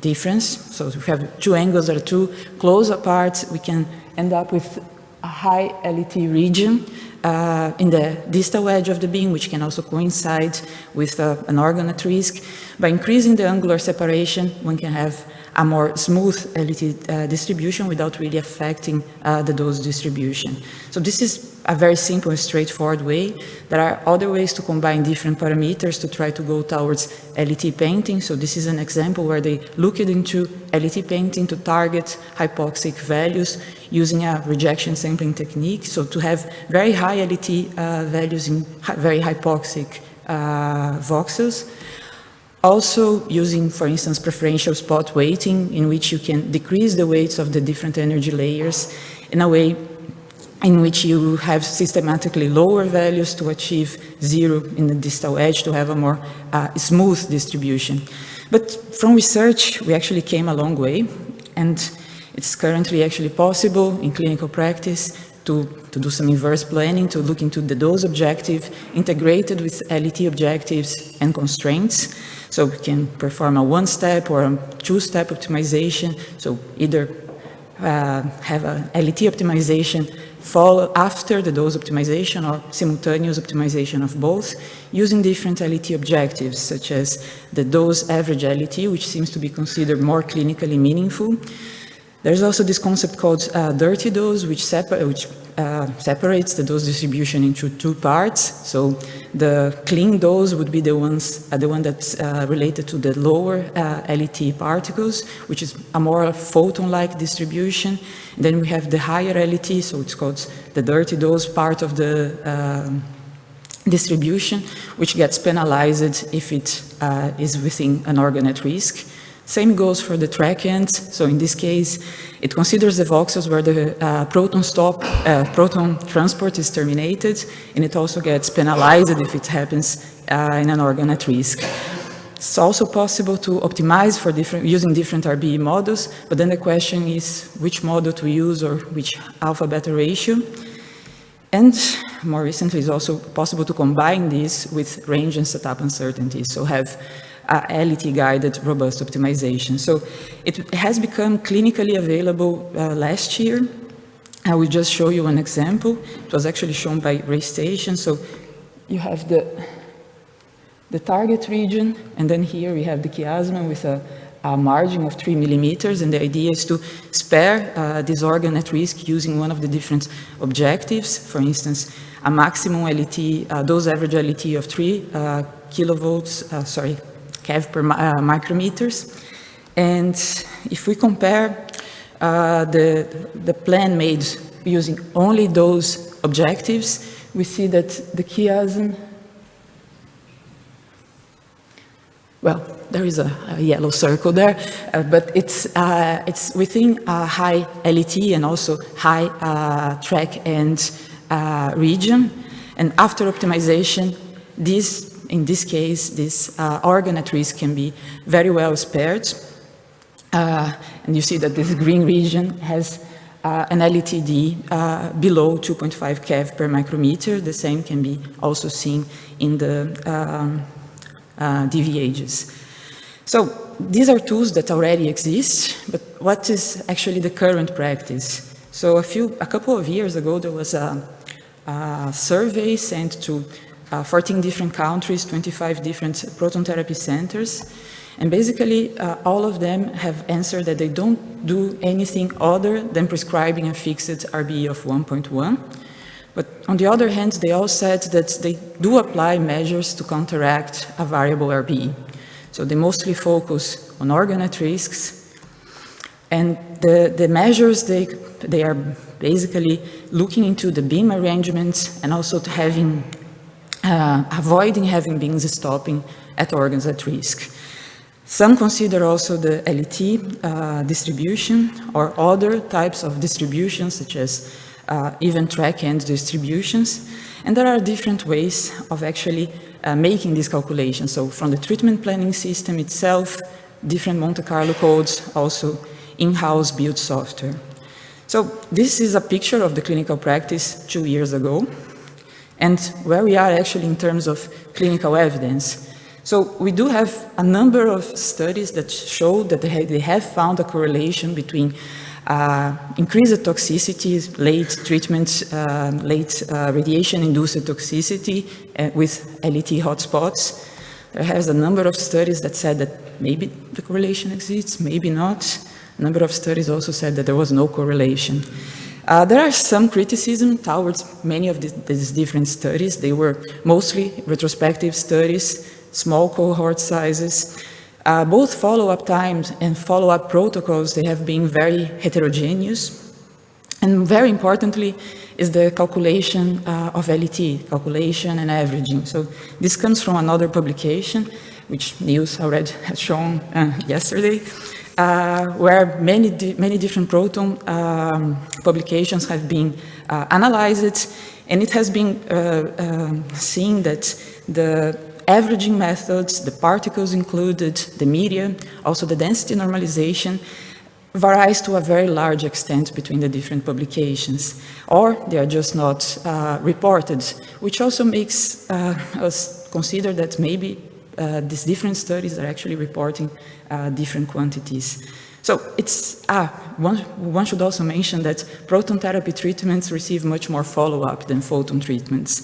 difference, so if we have two angles that are too close apart, we can end up with a high LET region in the distal edge of the beam, which can also coincide with an organ at risk. By increasing the angular separation, one can have a more smooth LET distribution without really affecting the dose distribution. So this is a very simple and straightforward way. There are other ways to combine different parameters to try to go towards LET painting. So this is an example where they looked into LET painting to target hypoxic values using a rejection sampling technique. So to have very high LET values in very hypoxic voxels. Also using, for instance, preferential spot weighting, in which you can decrease the weights of the different energy layers in a way in which you have systematically lower values to achieve zero in the distal edge to have a more smooth distribution. But from research, we actually came a long way, and it's currently actually possible in clinical practice to do some inverse planning, to look into the dose objective integrated with LET objectives and constraints. So we can perform a one-step or a two-step optimization. So either have a LET optimization follow after the dose optimization or simultaneous optimization of both using different LET objectives, such as the dose average LET, which seems to be considered more clinically meaningful. There's also this concept called dirty dose, which separates the dose distribution into two parts. So the clean dose would be the one that's related to the lower LET particles, which is a more photon-like distribution. And then we have the higher LET, so it's called the dirty dose part of the distribution, which gets penalized if it is within an organ at risk. Same goes for the track ends. So in this case, it considers the voxels where the proton transport is terminated, and it also gets penalized if it happens in an organ at risk. It's also possible to optimize for using different RBE models, but then the question is which model to use or which alpha-beta ratio. And more recently, it's also possible to combine this with range and setup uncertainties, so have LET-guided robust optimization. So it has become clinically available last year. I will just show you an example. It was actually shown by Ray Station. So you have the target region, and then here we have the chiasma with a margin of 3 millimeters, and the idea is to spare this organ at risk using one of the different objectives. For instance, a maximum LET, dose average LET of 3 kilovolts, keV per micrometers. And if we compare the plan made using only those objectives, we see that the chiasm, well, there is a yellow circle there, but it's within a high LET and also high track end region. And after optimization, in this case, this organ at risk can be very well spared. And you see that this green region has an LETD below 2.5 keV per micrometer. The same can be also seen in the DVHs. So these are tools that already exist, but what is actually the current practice? So a couple of years ago, there was a survey sent to 14 different countries, 25 different proton therapy centers. And basically, all of them have answered that they don't do anything other than prescribing a fixed RBE of 1.1. But on the other hand, they all said that they do apply measures to counteract a variable RBE. So they mostly focus on organ at risks. And the measures, they are basically looking into the beam arrangements and also to avoiding having beams stopping at organs at risk. Some consider also the LET distribution or other types of distributions, such as even track end distributions. And there are different ways of actually making these calculations. So from the treatment planning system itself, different Monte Carlo codes, also in-house built software. So this is a picture of the clinical practice 2 years ago, and where we are actually in terms of clinical evidence. So we do have a number of studies that show that they have found a correlation between increased toxicity, late treatment, late radiation-induced toxicity with LET hotspots. There has a number of studies that said that maybe the correlation exists, maybe not. A number of studies also said that there was no correlation. There are some criticism towards many of these different studies. They were mostly retrospective studies, small cohort sizes. Both follow-up times and follow-up protocols, they have been very heterogeneous. And very importantly is the calculation of LET, calculation and averaging. So this comes from another publication, which Niels already has shown yesterday, where many different proton publications have been analyzed, and it has been seen that the averaging methods, the particles included, the media, also the density normalization, varies to a very large extent between the different publications, or they are just not reported, which also makes us consider that maybe these different studies are actually reporting different quantities. So it's, one should also mention that proton therapy treatments receive much more follow-up than photon treatments.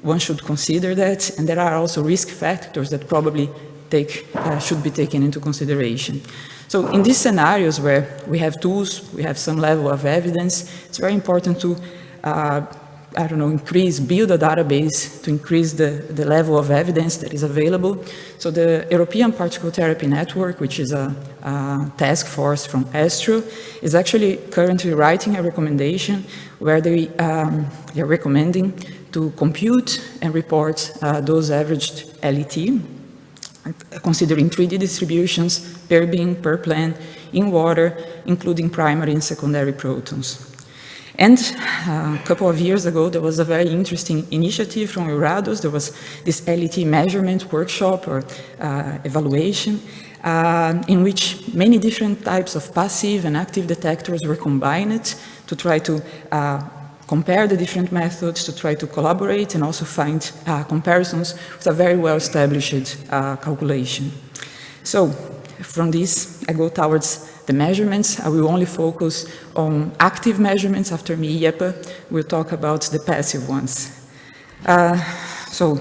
One should consider that, and there are also risk factors that probably should be taken into consideration. So in these scenarios where we have tools, we have some level of evidence, it's very important to, build a database to increase the level of evidence that is available. So the European Particle Therapy Network, which is a task force from ESTRO, is actually currently writing a recommendation where they are recommending to compute and report those averaged LET, considering 3D distributions per beam, per plane, in water, including primary and secondary protons. And a couple of years ago, there was a very interesting initiative from EURADOS. There was this LET measurement workshop or evaluation in which many different types of passive and active detectors were combined to try to compare the different methods, to try to collaborate and also find comparisons with a very well-established calculation. So from this, I go towards the measurements. I will only focus on active measurements. After me, Jeppe will talk about the passive ones. So,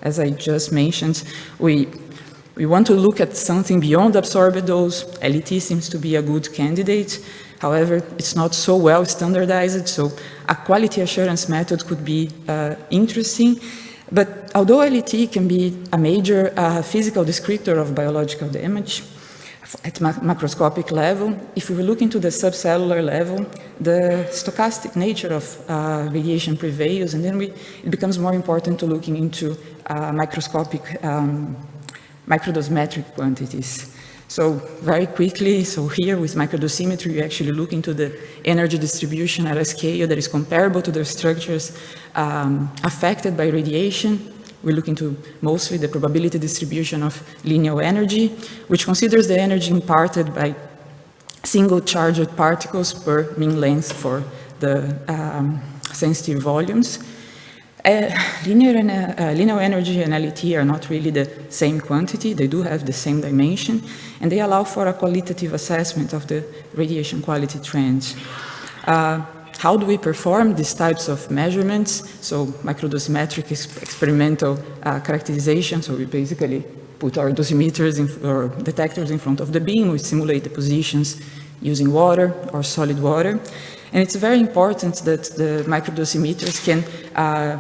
as I just mentioned, we want to look at something beyond absorbed dose. LET seems to be a good candidate. However, it's not so well standardized, so a quality assurance method could be interesting. But although LET can be a major physical descriptor of biological damage, at macroscopic level, if we look into the subcellular level, the stochastic nature of radiation prevails, and then it becomes more important to looking into microscopic microdosimetric quantities. So very quickly, so here with microdosimetry, you actually look into the energy distribution at a scale that is comparable to the structures affected by radiation. We look into mostly the probability distribution of linear energy, which considers the energy imparted by single charged particles per mean length for the sensitive volumes. Linear energy and LET are not really the same quantity. They do have the same dimension, and they allow for a qualitative assessment of the radiation quality trends. How do we perform these types of measurements? So microdosimetric experimental characterization. So we basically put our dosimeters or detectors in front of the beam. We simulate the positions using water or solid water. And it's very important that the microdosimeters can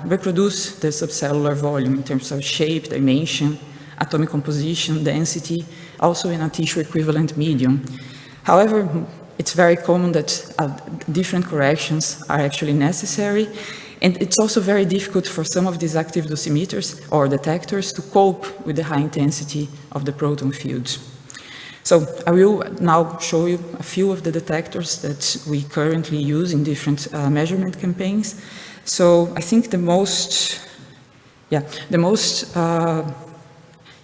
reproduce the subcellular volume in terms of shape, dimension, atomic composition, density, also in a tissue equivalent medium. However, it's very common that different corrections are actually necessary, and it's also very difficult for some of these active dosimeters or detectors to cope with the high intensity of the proton fields. So I will now show you a few of the detectors that we currently use in different measurement campaigns. So I think the most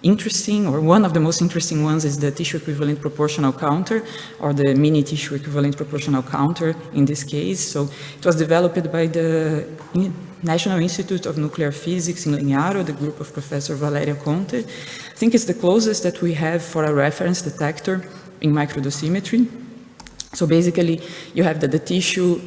interesting, or one of the most interesting ones, is the tissue equivalent proportional counter, or the mini tissue equivalent proportional counter in this case. So it was developed by the National Institute of Nuclear Physics in Linhares, the group of Professor Valeria Conte. I think it's the closest that we have for a reference detector in microdosimetry. So basically, you have that the tissue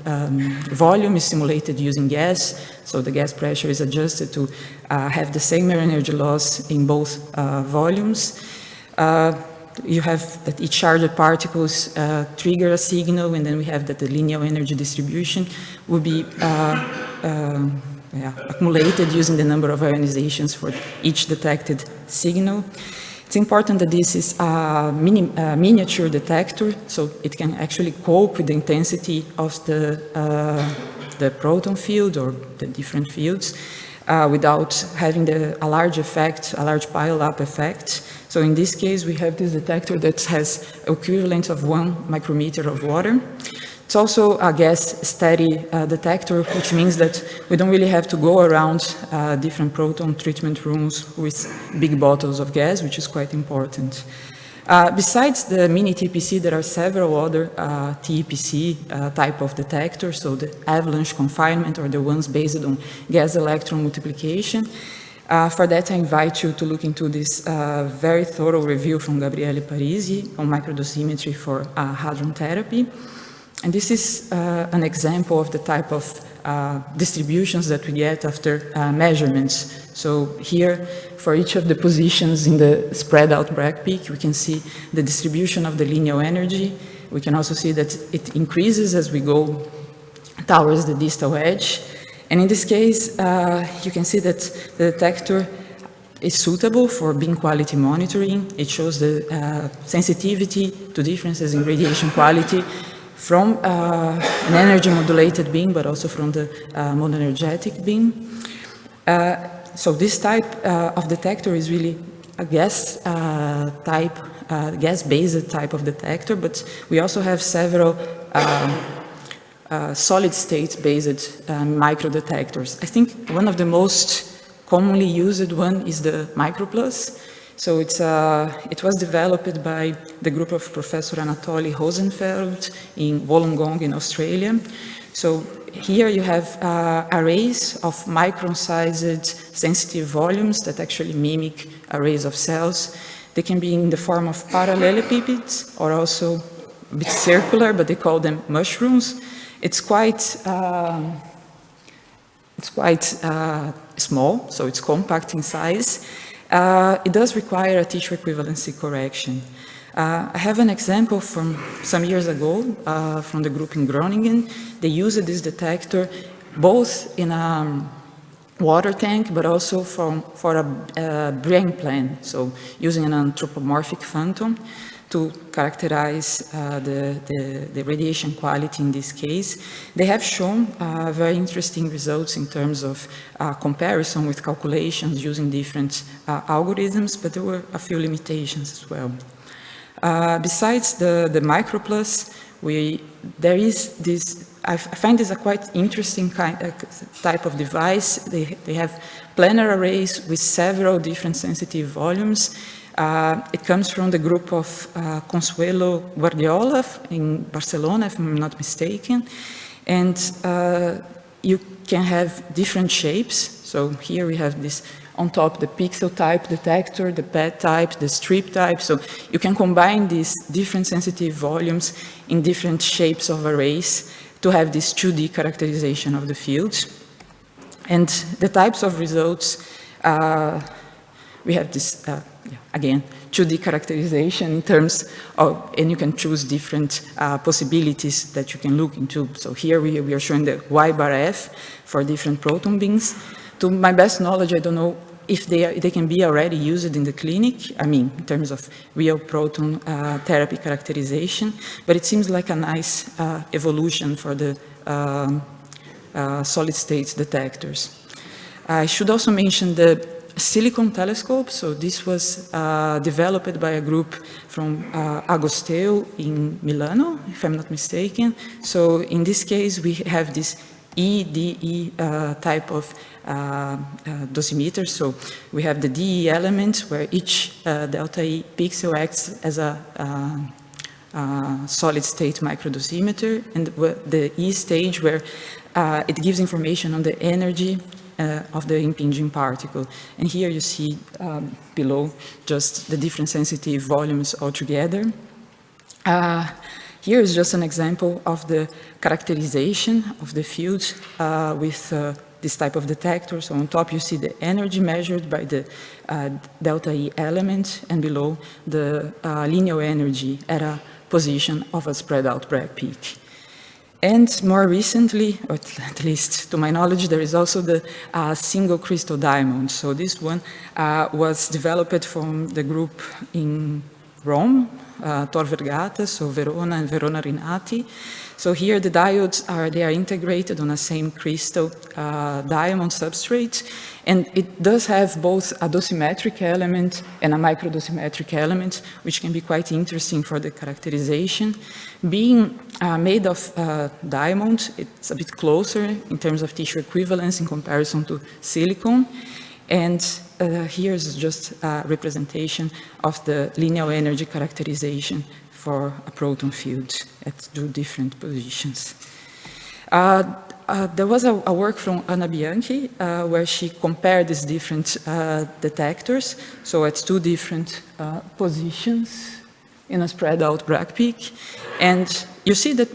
volume is simulated using gas, so the gas pressure is adjusted to have the same energy loss in both volumes. You have that each charged particles trigger a signal, and then we have that the linear energy distribution will be accumulated using the number of ionizations for each detected signal. It's important that this is a miniature detector, so it can actually cope with the intensity of the proton field or the different fields without having a large effect, a large pile-up effect. So in this case, we have this detector that has equivalent of 1 micrometer of water. It's also a gas-steady detector, which means that we don't really have to go around different proton treatment rooms with big bottles of gas, which is quite important. Besides the mini TPC, there are several other TEPC type of detectors, so the avalanche confinement or the ones based on gas electron multiplication. For that, I invite you to look into this very thorough review from Gabriele Parisi on microdosimetry for hadron therapy. And this is an example of the type of distributions that we get after measurements. So here, for each of the positions in the spread out Bragg peak, we can see the distribution of the linear energy. We can also see that it increases as we go towards the distal edge. And in this case, you can see that the detector is suitable for beam quality monitoring. It shows the sensitivity to differences in radiation quality from an energy modulated beam, but also from the monoenergetic beam. So this type of detector is really a gas type, gas-based type of detector, but we also have several solid state-based microdetectors. I think one of the most commonly used one is the MicroPlus. So it was developed by the group of Professor Anatoly Rosenfeld in Wollongong in Australia. So here you have arrays of micron-sized sensitive volumes that actually mimic arrays of cells. They can be in the form of parallelepipeds or also a bit circular, but they call them mushrooms. It's quite small, so it's compact in size. It does require a tissue equivalency correction. I have an example from some years ago from the group in Groningen. They used this detector both in a water tank, but also for a brain plan, so using an anthropomorphic phantom to characterize the radiation quality in this case. They have shown very interesting results in terms of comparison with calculations using different algorithms, but there were a few limitations as well. Besides the MicroPlus, there is this, I find this a quite interesting type of device. They have planar arrays with several different sensitive volumes. It comes from the group of Consuelo Guardiola in Barcelona, if I'm not mistaken. And you can have different shapes. So here we have this on top, the pixel type detector, the pad type, the strip type. So you can combine these different sensitive volumes in different shapes of arrays to have this 2D characterization of the fields. And the types of results, we have this, again, 2D characterization in terms of, and you can choose different possibilities that you can look into. So here we are showing the Y bar F for different proton beams. To my best knowledge, I don't know if they can be already used in the clinic, I mean, in terms of real proton therapy characterization, but it seems like a nice evolution for the solid state detectors. I should also mention the silicon telescope. So this was developed by a group from Agosteo in Milano, if I'm not mistaken. So in this case, we have this EDE type of dosimeter. So we have the DE element where each delta E pixel acts as a solid state microdosimeter, and the E stage where it gives information on the energy of the impinging particle. And here you see below just the different sensitive volumes altogether. Here is just an example of the characterization of the fields with this type of detector. So on top you see the energy measured by the delta E element, and below the linear energy at a position of a spread out Bragg peak. And more recently, or at least to my knowledge, there is also the single crystal diamond. So this one was developed from the group in Rome, Tor Vergata, so Verona and Verona Rinati. So here the diodes are integrated on the same crystal diamond substrate, and it does have both a dosimetric element and a microdosimetric element, which can be quite interesting for the characterization. Being made of diamond, it's a bit closer in terms of tissue equivalence in comparison to silicon. And here's just a representation of the linear energy characterization for a proton field at two different positions. There was a work from Ana Vaniqui where she compared these different detectors, so at two different positions in a spread out Bragg peak. And you see that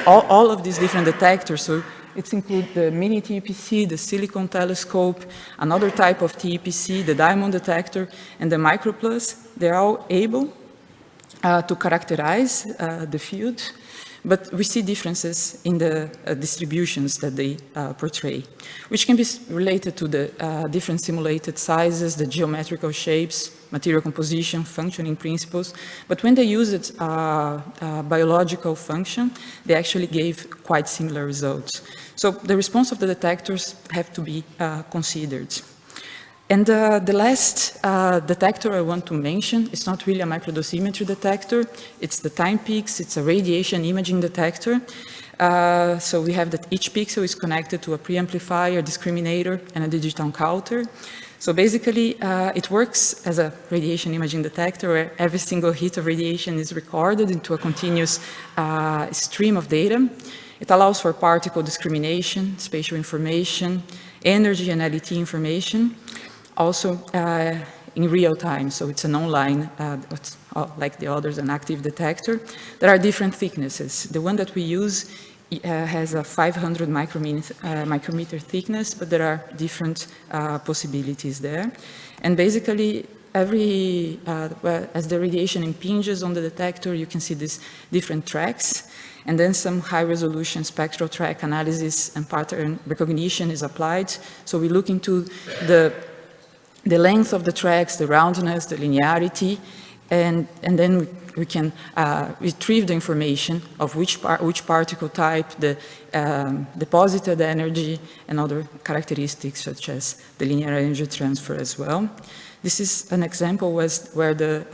all of these different detectors, so it includes the mini TEPC, the silicon telescope, another type of TEPC, the diamond detector, and the microplus, they're all able to characterize the field, but we see differences in the distributions that they portray, which can be related to the different simulated sizes, the geometrical shapes, material composition, functioning principles. But when they used biological function, they actually gave quite similar results. So the response of the detectors have to be considered. And the last detector I want to mention is not really a microdosimetry detector. It's the time peaks. It's a radiation imaging detector. So we have that each pixel is connected to a preamplifier, discriminator, and a digital counter. So basically, it works as a radiation imaging detector where every single hit of radiation is recorded into a continuous stream of data. It allows for particle discrimination, spatial information, energy and LET information. Also in real time, so it's an online, like the others, an active detector. There are different thicknesses. The one that we use has a 500 micrometer thickness, but there are different possibilities there. And basically, as the radiation impinges on the detector, you can see these different tracks. And then some high-resolution spectral track analysis and pattern recognition is applied. So we look into the length of the tracks, the roundness, the linearity, and then we can retrieve the information of which particle type, the deposited energy, and other characteristics such as the linear energy transfer as well. This is an example where the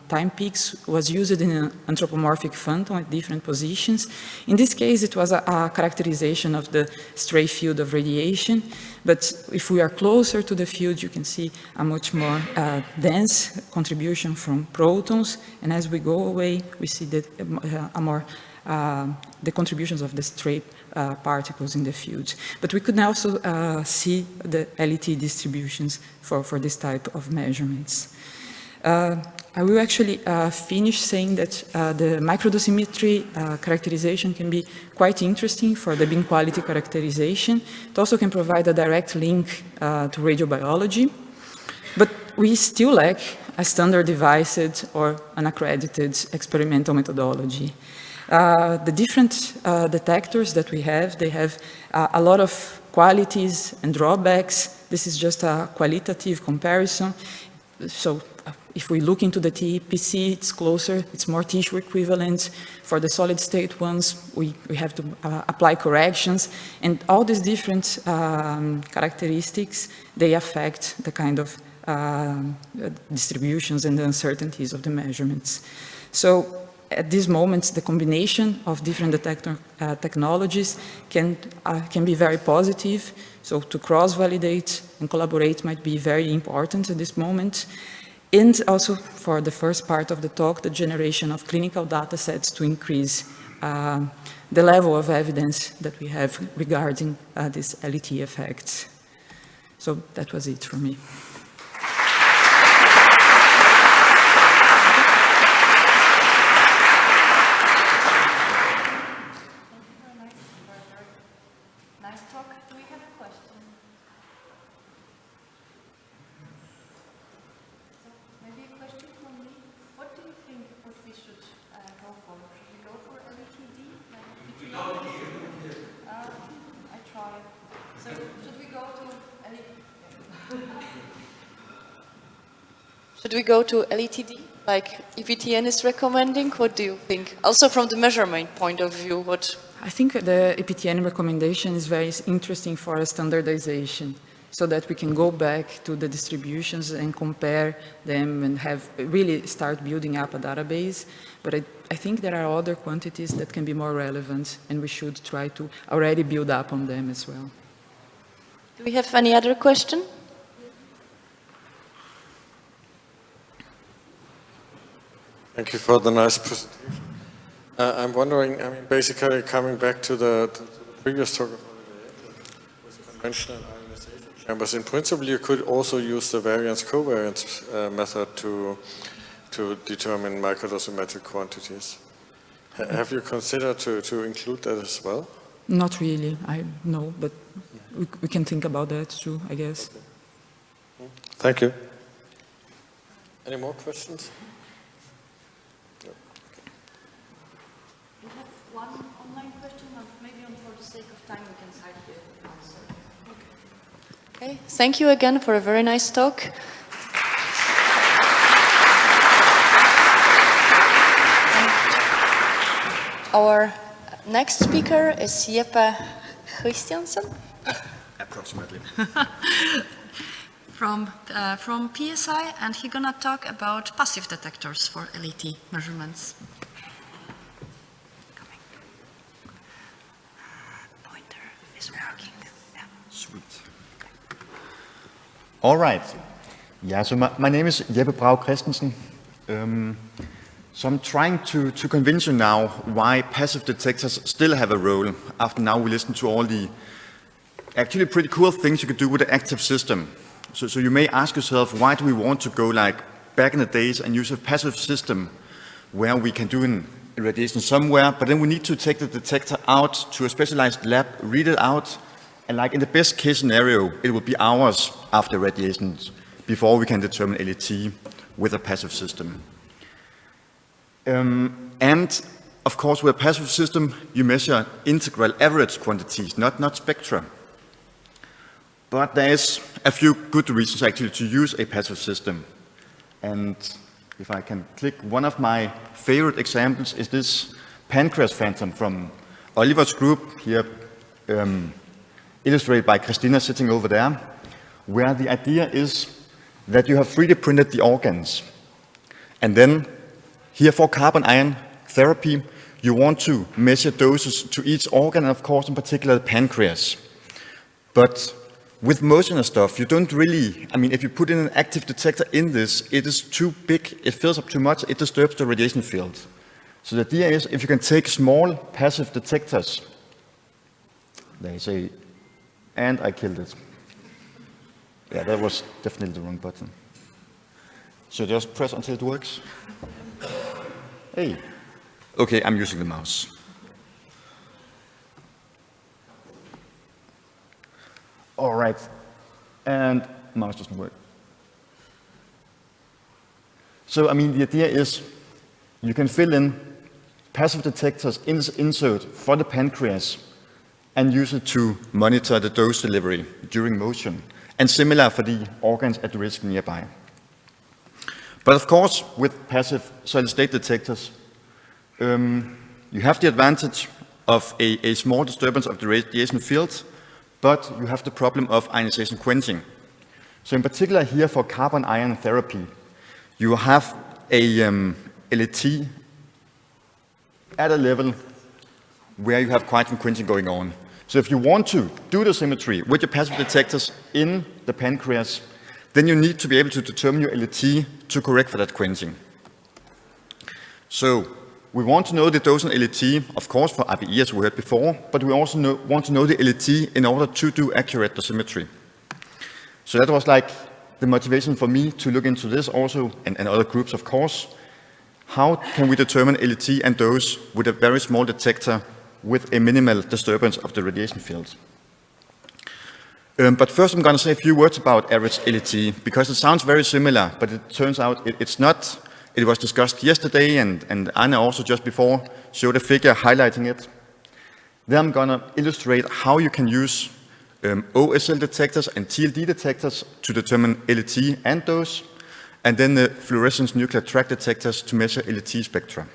time peaks was used in an anthropomorphic phantom at different positions. In this case, it was a characterization of the stray field of radiation. But if we are closer to the field, you can see a much more dense contribution from protons. And as we go away, we see that the contributions of the stray particles in the field. But we could also see the LET distributions for this type of measurements. I will actually finish saying that the microdosimetry characterization can be quite interesting for the beam quality characterization. It also can provide a direct link to radiobiology, but we still lack a standardized or an accredited experimental methodology. The different detectors that we have, they have a lot of qualities and drawbacks. This is just a qualitative comparison. So if we look into the TEPC, it's closer, it's more tissue equivalent. For the solid state ones, we have to apply corrections. And all these different characteristics, they affect the kind of distributions and the uncertainties of the measurements. So at this moment, the combination of different detector technologies can be very positive. So to cross-validate and collaborate might be very important at this moment. And also for the first part of the talk, the generation of clinical data sets to increase the level of evidence that we have regarding these LET effects. So that was it for me. Nice talk. Do we have a question? So maybe a question from me. What do you think what we should go for? Should we go for LETD? I try. So should we go to Should we go to LETD, like EPTN is recommending? What do you think? Also from the measurement point of view, what? I think the EPTN recommendation is very interesting for a standardization, so that we can go back to the distributions and compare them and really start building up a database. But I think there are other quantities that can be more relevant, and we should try to already build up on them as well. Do we have any other question? Thank you for the nice presentation. I'm wondering, I mean, basically coming back to the previous talk of Oliver Jäkel with conventional ionization chambers, in principle you could also use the variance-covariance method to determine microdosimetric quantities. Have you considered to include that as well? Not really, I know, but we can think about that too, I guess. Okay. Thank you. Any more questions? No. We have one online question, and maybe for the sake of time we can start the answer. Okay, thank you again for a very nice talk. Our next speaker is Jeppe Christensen. Approximately. From PSI, and he's gonna talk about passive detectors for LET measurements. Coming. Pointer is working. Yeah. Sweet. All right. Yeah, so my name is Jeppe Brage Christensen. So I'm trying to convince you now why passive detectors still have a role after now we listen to all the actually pretty cool things you could do with an active system. So you may ask yourself, why do we want to go like back in the days and use a passive system where we can do an irradiation somewhere, but then we need to take the detector out to a specialized lab, read it out, and like in the best case scenario, it will be hours after radiations before we can determine LET with a passive system. And of course, with a passive system, you measure integral average quantities, not spectra. But there is a few good reasons actually to use a passive system. And if I can click, one of my favorite examples is this pancreas phantom from Oliver's group here, illustrated by Christina sitting over there, where the idea is that you have 3D printed the organs. And then here for carbon ion therapy, you want to measure doses to each organ, and of course in particular the pancreas. But with motion and stuff, you don't really, I mean, if you put in an active detector in this, it is too big, it fills up too much, it disturbs the radiation field. So the idea is if you can take small passive detectors, they say, and I killed it. Yeah, that was definitely the wrong button. So just press until it works. Hey. Okay, I'm using the mouse. All right, and mouse doesn't work. So, I mean, the idea is you can fill in passive detectors in this insert for the pancreas and use it to monitor the dose delivery during motion, and similar for the organs at risk nearby. But of course, with passive solid-state detectors, you have the advantage of a small disturbance of the radiation field, but you have the problem of ionization quenching. So in particular here for carbon ion therapy, you have a LET at a level where you have quantum quenching going on. So if you want to do dosimetry with your passive detectors in the pancreas, then you need to be able to determine your LET to correct for that quenching. So we want to know the dose and LET, of course, for IBE as we heard before, but we also want to know the LET in order to do accurate dosimetry. So that was like the motivation for me to look into this also, and other groups, of course. How can we determine LET and dose with a very small detector with a minimal disturbance of the radiation field? But first I'm going to say a few words about average LET, because it sounds very similar, but it turns out it's not. It was discussed yesterday, and Ana also just before showed a figure highlighting it. Then I'm going to illustrate how you can use OSL detectors and TLD detectors to determine LET and dose, and then the fluorescence nuclear track detectors to measure LET spectra.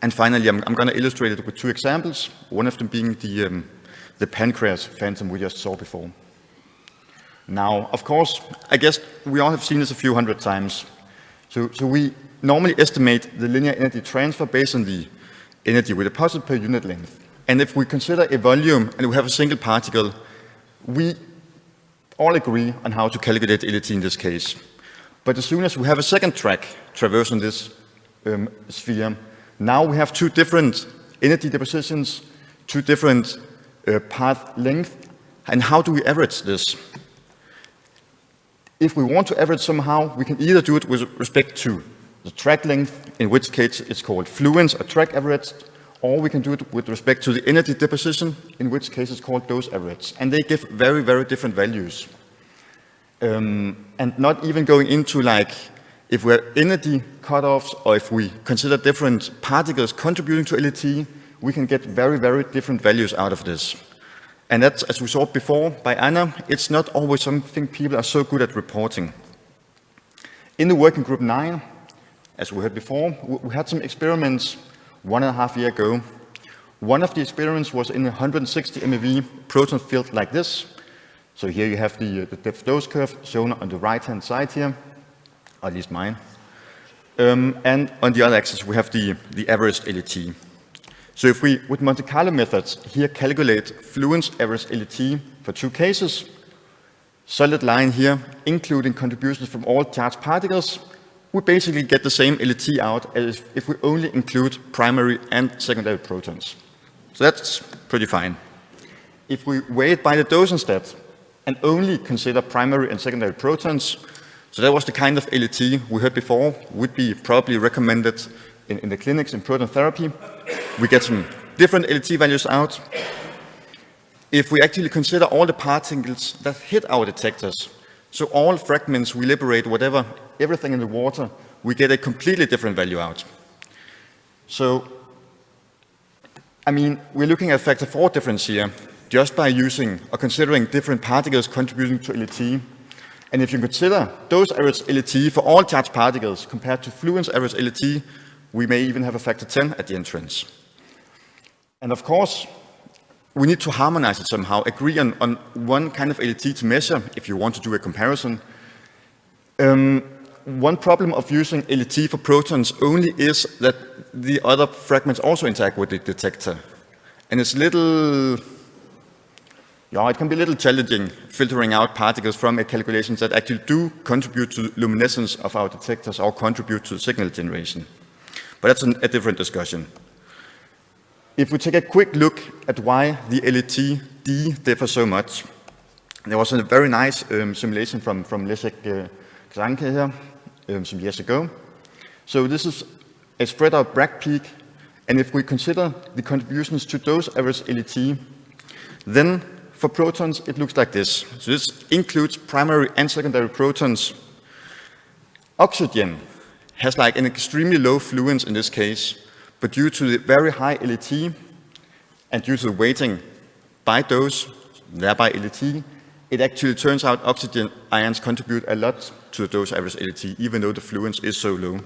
And finally, I'm going to illustrate it with two examples, one of them being the pancreas phantom we just saw before. Now, of course, I guess we all have seen this a few hundred times. So we normally estimate the linear energy transfer based on the energy with a positive per unit length. And if we consider a volume and we have a single particle, we all agree on how to calculate LET in this case. But as soon as we have a second track traversing this sphere, now we have two different energy depositions, two different path length, and how do we average this? If we want to average somehow, we can either do it with respect to the track length, in which case it's called fluence or track average, or we can do it with respect to the energy deposition, in which case it's called dose average. And they give very, very different values. And not even going into like, if we're energy cutoffs, or if we consider different particles contributing to LET, we can get very, very different values out of this. And that's, as we saw before by Anna, it's not always something people are so good at reporting. In the working group 9, as we heard before, we had some experiments 1.5 years ago. One of the experiments was in a 160 MeV proton field like this. So here you have the depth dose curve shown on the right-hand side here, or at least mine. And on the other axis, we have the average LET. So if we, with Monte Carlo methods, here calculate fluence average LET for two cases, solid line here, including contributions from all charged particles, we basically get the same LET out as if we only include primary and secondary protons. So that's pretty fine. If we weigh it by the dose instead, and only consider primary and secondary protons, so that was the kind of LET we heard before, would be probably recommended in the clinics in proton therapy. We get some different LET values out. If we actually consider all the particles that hit our detectors, so all fragments we liberate, whatever, everything in the water, we get a completely different value out. So, I mean, we're looking at factor 4 difference here, just by using or considering different particles contributing to LET. And if you consider dose average LET for all charged particles compared to fluence average LET, we may even have a factor 10 at the entrance. And of course, we need to harmonize it somehow, agree on one kind of LET to measure if you want to do a comparison. One problem of using LET for protons only is that the other fragments also interact with the detector. And it's little, yeah, it can be a little challenging filtering out particles from a calculation that actually do contribute to the luminescence of our detectors or contribute to signal generation. But that's a different discussion. If we take a quick look at why the LET D differs so much, there was a very nice simulation from Leszek Grzanke here some years ago. So this is a spread out Bragg peak, and if we consider the contributions to dose average LET, then for protons it looks like this. So this includes primary and secondary protons. Oxygen has like an extremely low fluence in this case, but due to the very high LET and due to the weighting by dose, thereby LET, it actually turns out oxygen ions contribute a lot to the dose average LET, even though the fluence is so low.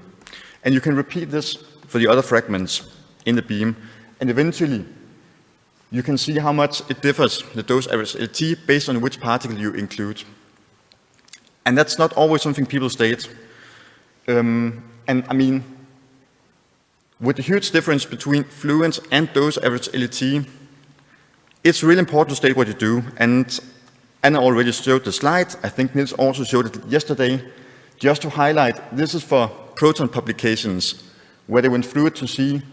And you can repeat this for the other fragments in the beam, and eventually you can see how much it differs, the dose average LET, based on which particle you include. And that's not always something people state. And I mean, with the huge difference between fluence and dose average LET, it's really important to state what you do. And Anna already showed the slide. I think Nils also showed it yesterday. Just to highlight, this is for proton publications, where they went through it to see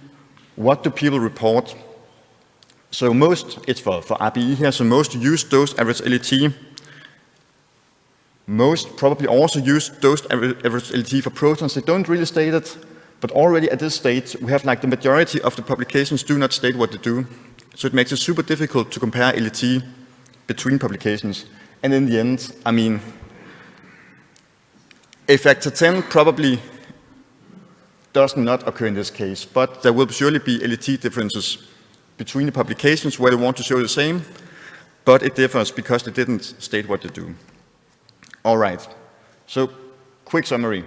what do people report. So most, it's for RBE here, so most use dose average LET. Most probably also use dose average LET for protons. They don't really state it, but already at this stage, we have like the majority of the publications do not state what they do. So it makes it super difficult to compare LET between publications. And in the end, I mean, a factor 10 probably does not occur in this case, but there will surely be LET differences between the publications where they want to show the same, but it differs because they didn't state what they do. All right, so quick summary.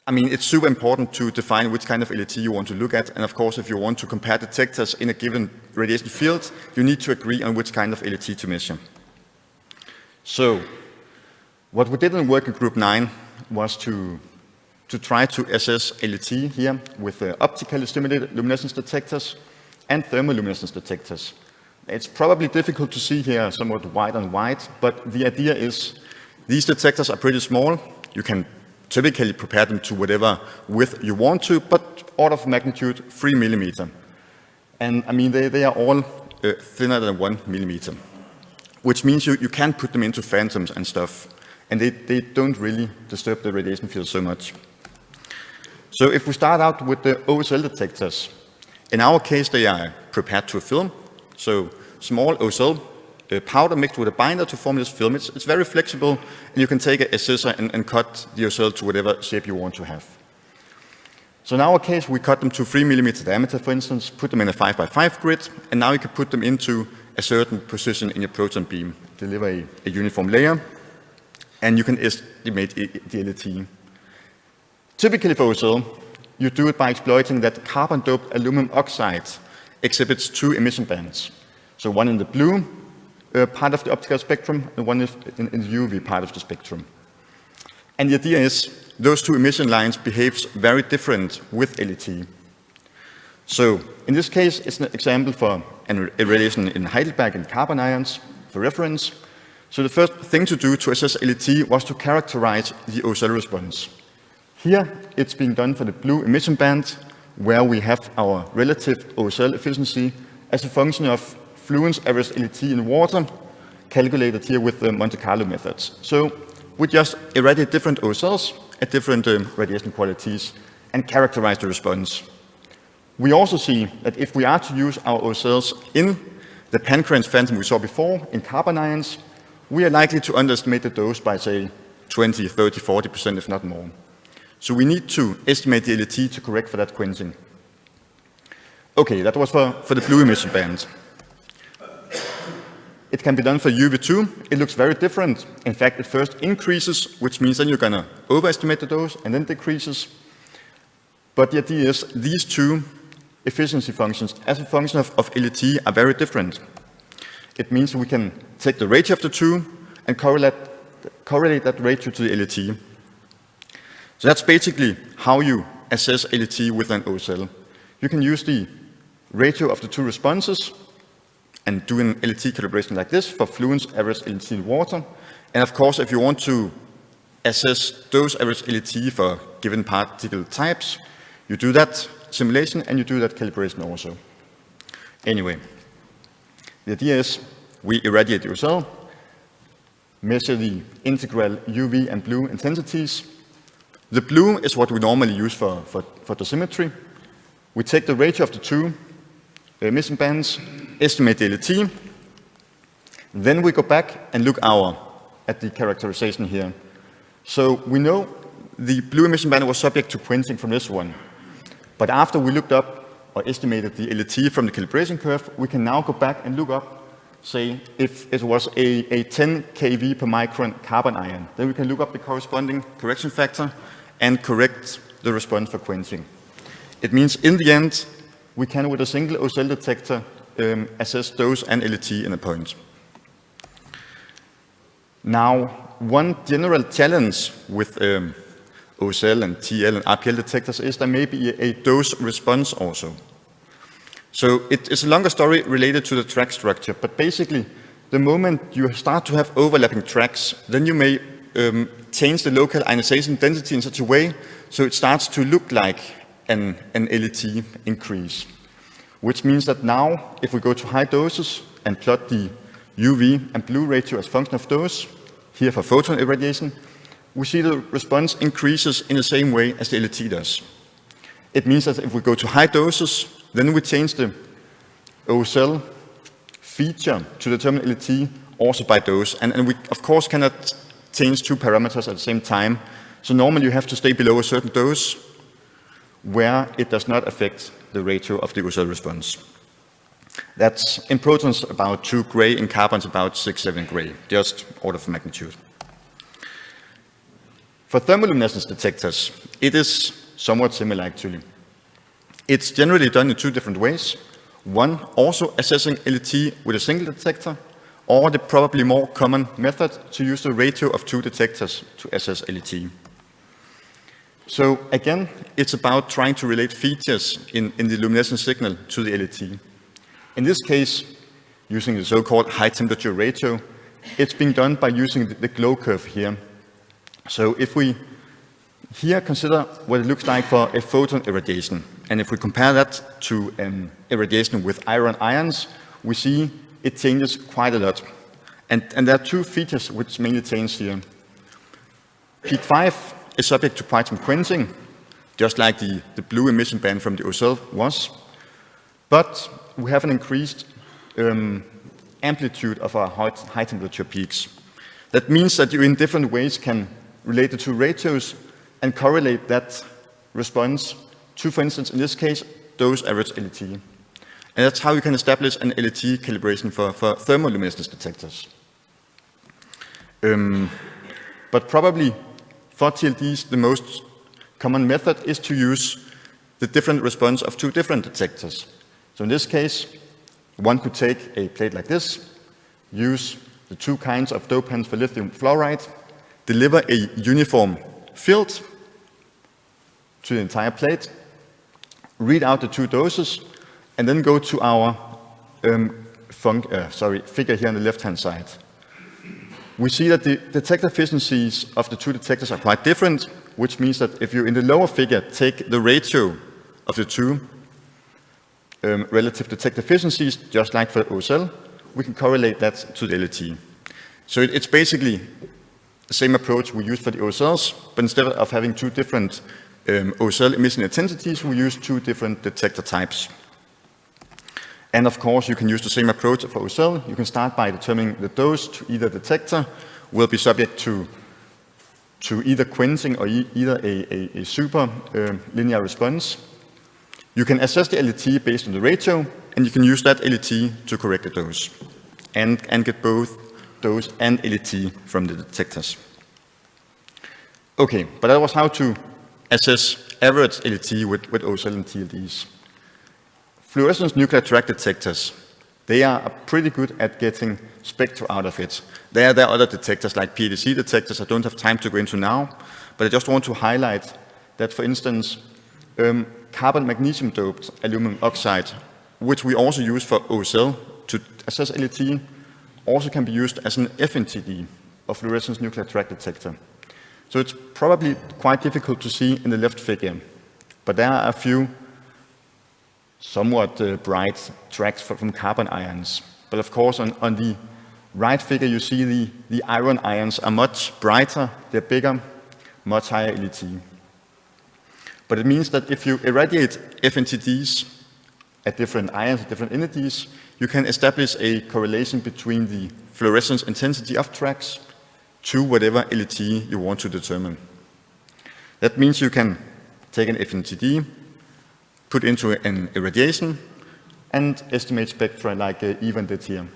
I mean, it's super important to define which kind of LET you want to look at, and of course, if you want to compare detectors in a given radiation field, you need to agree on which kind of LET to measure. So, what we did in working group 9 was to try to assess LET here with optically stimulated luminescence detectors and thermoluminescence detectors. It's probably difficult to see here, somewhat white on white, but the idea is these detectors are pretty small. You can typically prepare them to whatever width you want to, but order of magnitude 3 millimeter. And I mean, they are all thinner than 1 millimeter, which means you can put them into phantoms and stuff, and they don't really disturb the radiation field so much. So if we start out with the OSL detectors, in our case they are prepared to a film, so small OSL powder mixed with a binder to form this film. It's very flexible, and you can take a scissor and cut the OSL to whatever shape you want to have. So in our case, we cut them to 3 millimeter diameter, for instance, put them in a 5x5 grid, and now you can put them into a certain position in your proton beam, deliver a uniform layer, and you can estimate the LET. Typically for OSL, you do it by exploiting that carbon-doped aluminum oxide exhibits 2 emission bands. So one in the blue part of the optical spectrum, and one is in the UV part of the spectrum. And the idea is those 2 emission lines behaves very different with LET. So in this case, it's an example for an irradiation in Heidelberg in carbon ions for reference. So the first thing to do to assess LET was to characterize the OSL response. Here, it's being done for the blue emission band, where we have our relative OSL efficiency as a function of fluence average LET in water, calculated here with the Monte Carlo methods. So we just irradiate different OSLs at different radiation qualities and characterize the response. We also see that if we are to use our OSLs in the pancreas phantom we saw before, in carbon ions, we are likely to underestimate the dose by, say, 20, 30, 40%, if not more. So we need to estimate the LET to correct for that quenching. Okay, that was for the blue emission band. It can be done for UV2. It looks very different. In fact, it first increases, which means then you're going to overestimate the dose, and then decreases. But the idea is these 2 efficiency functions as a function of LET are very different. It means we can take the ratio of the 2 and correlate that ratio to the LET. So that's basically how you assess LET with an OSL. You can use the ratio of the 2 responses and do an LET calibration like this for fluence average LET in water. And of course, if you want to assess dose average LET for given particle types, you do that simulation and you do that calibration also. Anyway, the idea is we irradiate the OSL, measure the integral UV and blue intensities. The blue is what we normally use for dosimetry. We take the ratio of the 2 emission bands, estimate the LET, then we go back and look at the characterization here. So we know the blue emission band was subject to quenching from this one. But after we looked up or estimated the LET from the calibration curve, we can now go back and look up, say, if it was a 10 kV per micron carbon ion. Then we can look up the corresponding correction factor and correct the response for quenching. It means in the end, we can, with a single OSL detector, assess dose and LET in a point. Now, one general challenge with OSL and TL and RPL detectors is there may be a dose response also. So it is a longer story related to the track structure, but basically, the moment you start to have overlapping tracks, then you may change the local ionization density in such a way so it starts to look like an LET increase. Which means that now, if we go to high doses and plot the UV and blue ratio as function of dose, here for photon irradiation, we see the response increases in the same way as the LET does. It means that if we go to high doses, then we change the OSL feature to determine LET also by dose. And we, of course, cannot change 2 parameters at the same time. So normally you have to stay below a certain dose where it does not affect the ratio of the OSL response. That's in protons about 2 gray, in carbons about 6, 7 gray, just order of magnitude. For thermoluminescence detectors, it is somewhat similar actually. It's generally done in 2 different ways. One, also assessing LET with a single detector, or the probably more common method to use the ratio of 2 detectors to assess LET. So again, it's about trying to relate features in the luminescence signal to the LET. In this case, using the so-called high temperature ratio. It's being done by using the glow curve here. So if we here consider what it looks like for a photon irradiation, and if we compare that to an irradiation with iron ions, we see it changes quite a lot. And there are two features which mainly change here. Peak 5 is subject to proton quenching, just like the blue emission band from the ozone was. But we have an increased amplitude of our high temperature peaks. That means that you in different ways can relate the two ratios and correlate that response to, for instance, in this case, dose average LET. And that's how you can establish an LET calibration for thermoluminescence detectors. But probably for TLDs, the most common method is to use the different response of two different detectors. So in this case, one could take a plate like this, use the two kinds of dopants for lithium fluoride, deliver a uniform field to the entire plate, read out the two doses, and then go to our figure here on the left-hand side. We see that the detector efficiencies of the two detectors are quite different, which means that if you in the lower figure take the ratio of the two relative detector efficiencies, just like for OSL, we can correlate that to the LET. So it's basically the same approach we use for the OSLs, but instead of having two different OSL emission intensities, we use two different detector types. And of course, you can use the same approach for OSL. You can start by determining the dose to either detector will be subject to either quenching or either a super linear response. You can assess the LET based on the ratio, and you can use that LET to correct the dose and get both dose and LET from the detectors. Okay, but that was how to assess average LET with OSL and TLDs. Fluorescence nuclear track detectors, they are pretty good at getting spectra out of it. There are other detectors like PDC detectors I don't have time to go into now, but I just want to highlight that, for instance, carbon magnesium doped aluminum oxide, which we also use for OSL to assess LET, also can be used as an FNTD, or fluorescence nuclear track detector. So it's probably quite difficult to see in the left figure, but there are a few somewhat bright tracks from carbon ions. But of course, on the right figure, you see the iron ions are much brighter, they're bigger, much higher LET. But it means that if you irradiate FNTDs at different ions, at different entities, you can establish a correlation between the fluorescence intensity of tracks to whatever LET you want to determine. That means you can take an FNTD, put into an irradiation, and estimate spectra like Ivan did here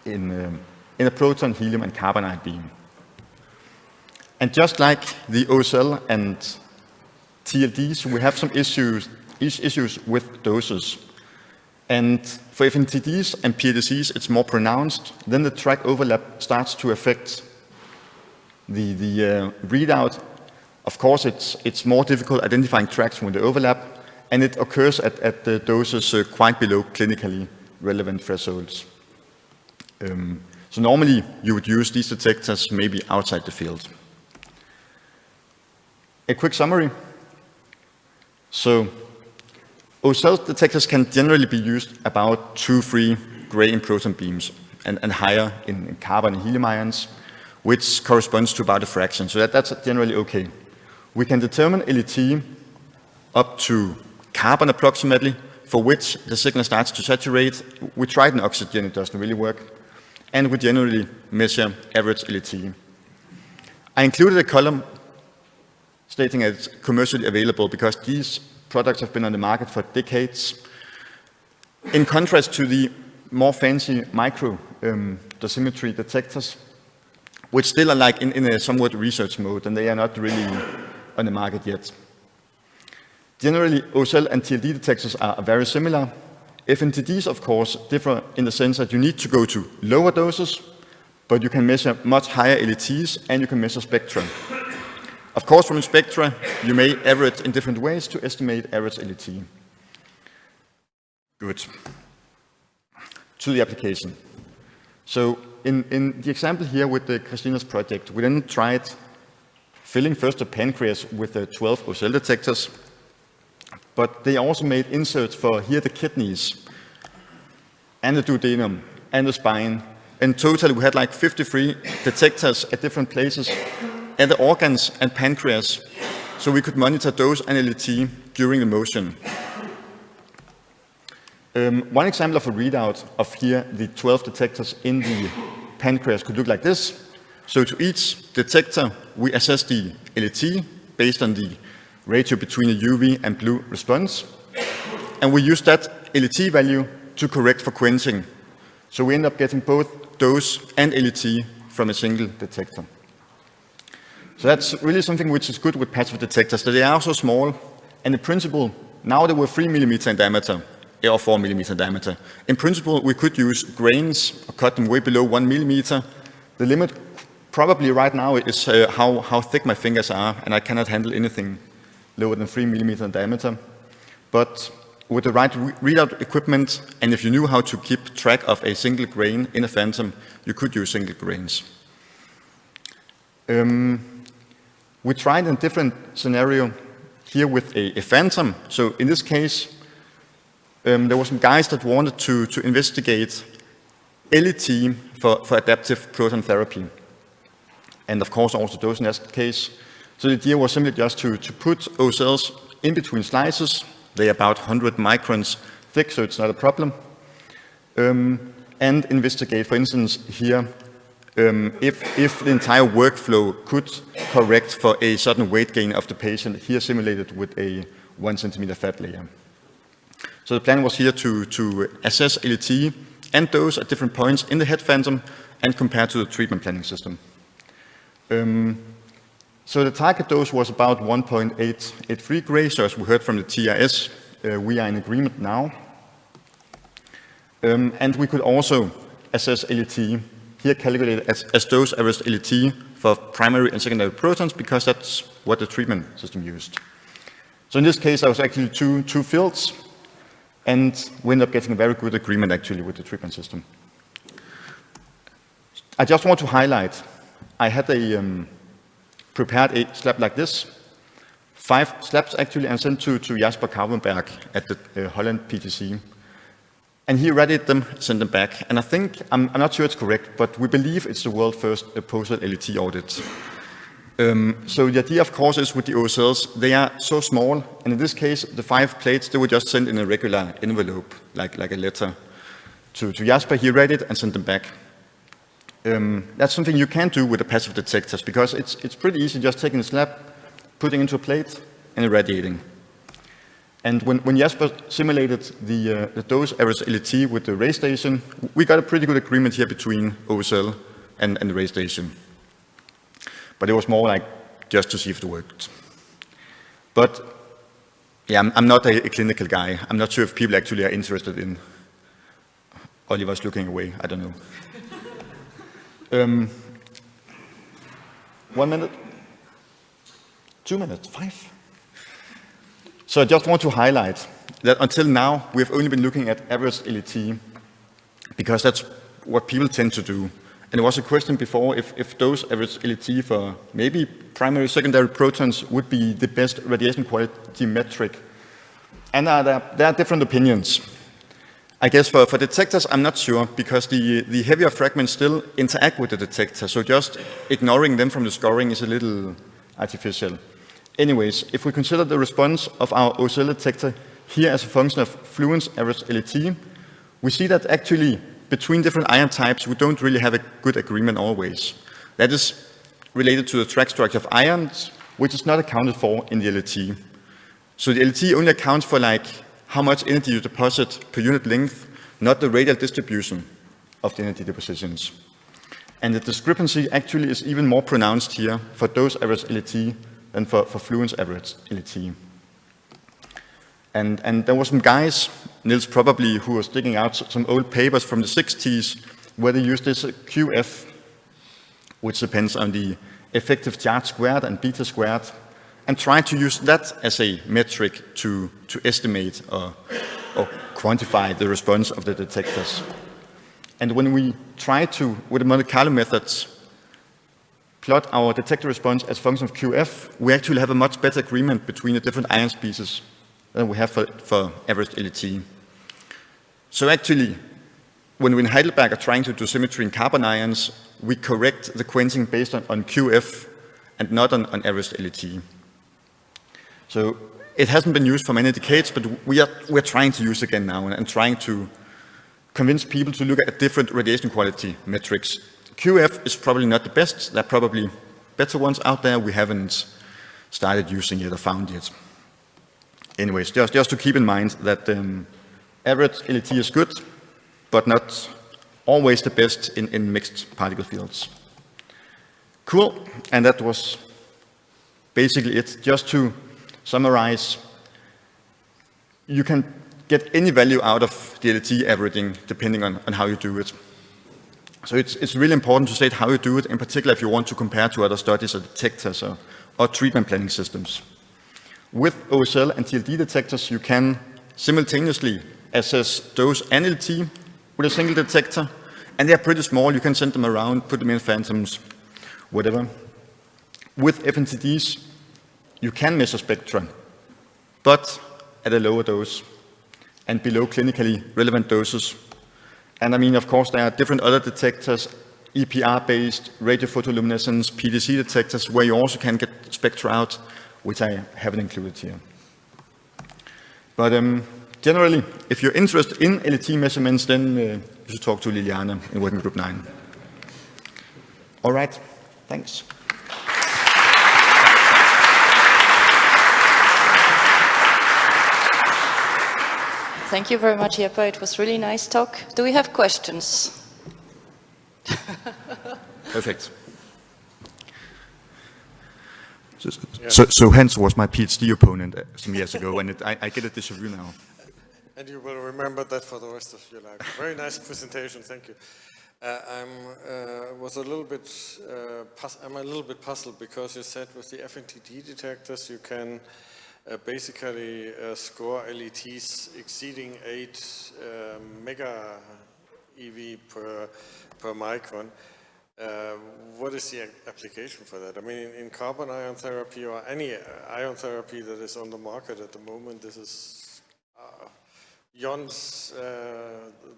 in a proton, helium, and carbonite beam. And just like the OSL and TLDs, we have some issues with doses. And for FNTDs and PDCs, it's more pronounced. Then the track overlap starts to affect the readout. Of course, it's more difficult identifying tracks when they overlap, and it occurs at the doses quite below clinically relevant thresholds. So normally, you would use these detectors maybe outside the field. A quick summary. So, OSL detectors can generally be used about 2-3 gray in proton beams and higher in carbon and helium ions, which corresponds to about a fraction. So that's generally okay. We can determine LET up to carbon approximately, for which the signal starts to saturate. We tried an oxygen, it doesn't really work. And we generally measure average LET. I included a column stating that it's commercially available because these products have been on the market for decades. In contrast to the more fancy micro dosimetry detectors, which still are like in a somewhat research mode, and they are not really on the market yet. Generally, OSL and TLD detectors are very similar. FNTDs, of course, differ in the sense that you need to go to lower doses, but you can measure much higher LETs and you can measure spectra. Of course, from spectra, you may average in different ways to estimate average LET. Good. to the application. So in the example here with the Christina's project, we then tried filling first the pancreas with the 12 OCL detectors, but they also made inserts for here the kidneys and the duodenum and the spine. In total, we had like 53 detectors at different places and the organs and pancreas, so we could monitor dose and LET during the motion. One example of a readout of here, the 12 detectors in the pancreas could look like this. So to each detector, we assess the LET based on the ratio between the UV and blue response. And we use that LET value to correct for quenching. So we end up getting both dose and LET from a single detector. So that's really something which is good with passive detectors, that they are so small. And in principle, now they were 3 millimeter in diameter, or 4 millimeter in diameter. In principle, we could use grains or cut them way below 1 millimeter. The limit probably right now is how thick my fingers are, and I cannot handle anything lower than 3 millimeter in diameter. But with the right readout equipment, and if you knew how to keep track of a single grain in a phantom, you could use single grains. We tried a different scenario here with a phantom. So in this case, there were some guys that wanted to investigate LET for adaptive proton therapy. And of course also dose in that case. So the idea was simply just to put OCLs in between slices. They're about 100 microns thick, so it's not a problem. And investigate, for instance, here, if the entire workflow could correct for a certain weight gain of the patient, here simulated with a 1 centimeter fat layer. So the plan was here to assess LET and dose at different points in the head phantom and compare to the treatment planning system. So the target dose was about 1.883 gray, so as we heard from the TRS, we are in agreement now. And we could also assess LET, here calculated as dose average LET for primary and secondary protons, because that's what the treatment system used. So in this case, there was actually two fields, and we ended up getting a very good agreement actually with the treatment system. I just want to highlight, I had prepared a slab like this, 5 slabs actually, and sent to Jasper Kouwenberg at the Holland PTC. And he read them, sent them back. And I think, I'm not sure it's correct, but we believe it's the world's first postal LET audit. So the idea, of course, is with the OCLs, they are so small, and in this case, the 5 plates, they were just sent in a regular envelope, like a letter to Jasper. He read it and sent them back. That's something you can do with the passive detectors, because it's pretty easy just taking a slab, putting into a plate, and irradiating. And when Jasper simulated the dose average LET with the ray station, we got a pretty good agreement here between OCL and the ray station. But it was more like just to see if it worked. But yeah, I'm not a clinical guy. I'm not sure if people actually are interested in. Oliver's looking away, I don't know. 1 minute? 2 minutes? 5? So I just want to highlight that until now, we've only been looking at average LET, because that's what people tend to do. And there was a question before if dose average LET for maybe primary, secondary protons would be the best radiation quality metric. And there are different opinions. I guess for detectors, I'm not sure, because the heavier fragments still interact with the detector, so just ignoring them from the scoring is a little artificial. Anyways, if we consider the response of our OCL detector here as a function of fluence average LET, we see that actually between different ion types, we don't really have a good agreement always. That is related to the track structure of ions, which is not accounted for in the LET. So the LET only accounts for like how much energy you deposit per unit length, not the radial distribution of the energy depositions. And the discrepancy actually is even more pronounced here for dose average LET than for fluence average LET. And there were some guys, Nils probably, who was digging out some old papers from the 60s where they used this QF, which depends on the effective charge squared and beta squared, and tried to use that as a metric to estimate or quantify the response of the detectors. And when we try to, with the Monte Carlo methods, plot our detector response as a function of QF, we actually have a much better agreement between the different ion species than we have for average LET. So actually, when we in Heidelberg are trying to do symmetry in carbon ions, we correct the quenching based on QF and not on average LET. So it hasn't been used for many decades, but we're trying to use it again now and trying to convince people to look at different radiation quality metrics. QF is probably not the best. There are probably better ones out there we haven't started using yet or found yet. Anyways, just to keep in mind that average LET is good, but not always the best in mixed particle fields. Cool, and that was basically it. Just to summarize, you can get any value out of the LET averaging depending on how you do it. So it's really important to state how you do it, in particular if you want to compare to other studies or detectors or treatment planning systems. With OSL and TLD detectors, you can simultaneously assess dose and LET with a single detector, and they are pretty small. You can send them around, put them in phantoms, whatever. With FNTDs, you can measure spectra, but at a lower dose and below clinically relevant doses. And I mean, of course, there are different other detectors, EPR-based, radiophotoluminescence, PDC detectors, where you also can get spectra out, which I haven't included here. But generally, if you're interested in LET measurements, then you should talk to Liliana in Working Group 9. All right, thanks. Thank you very much, Jeppe. It was really nice talk. Do we have questions? Perfect. So Hans was my PhD opponent some years ago, and I get a déjà vu now. And you will remember that for the rest of your life. Very nice presentation, thank you. I'm a little bit puzzled because you said with the FNTD detectors you can basically score LETs exceeding 8 mega EV per micron. What is the application for that? I mean, in carbon ion therapy or any ion therapy that is on the market at the moment, this is beyond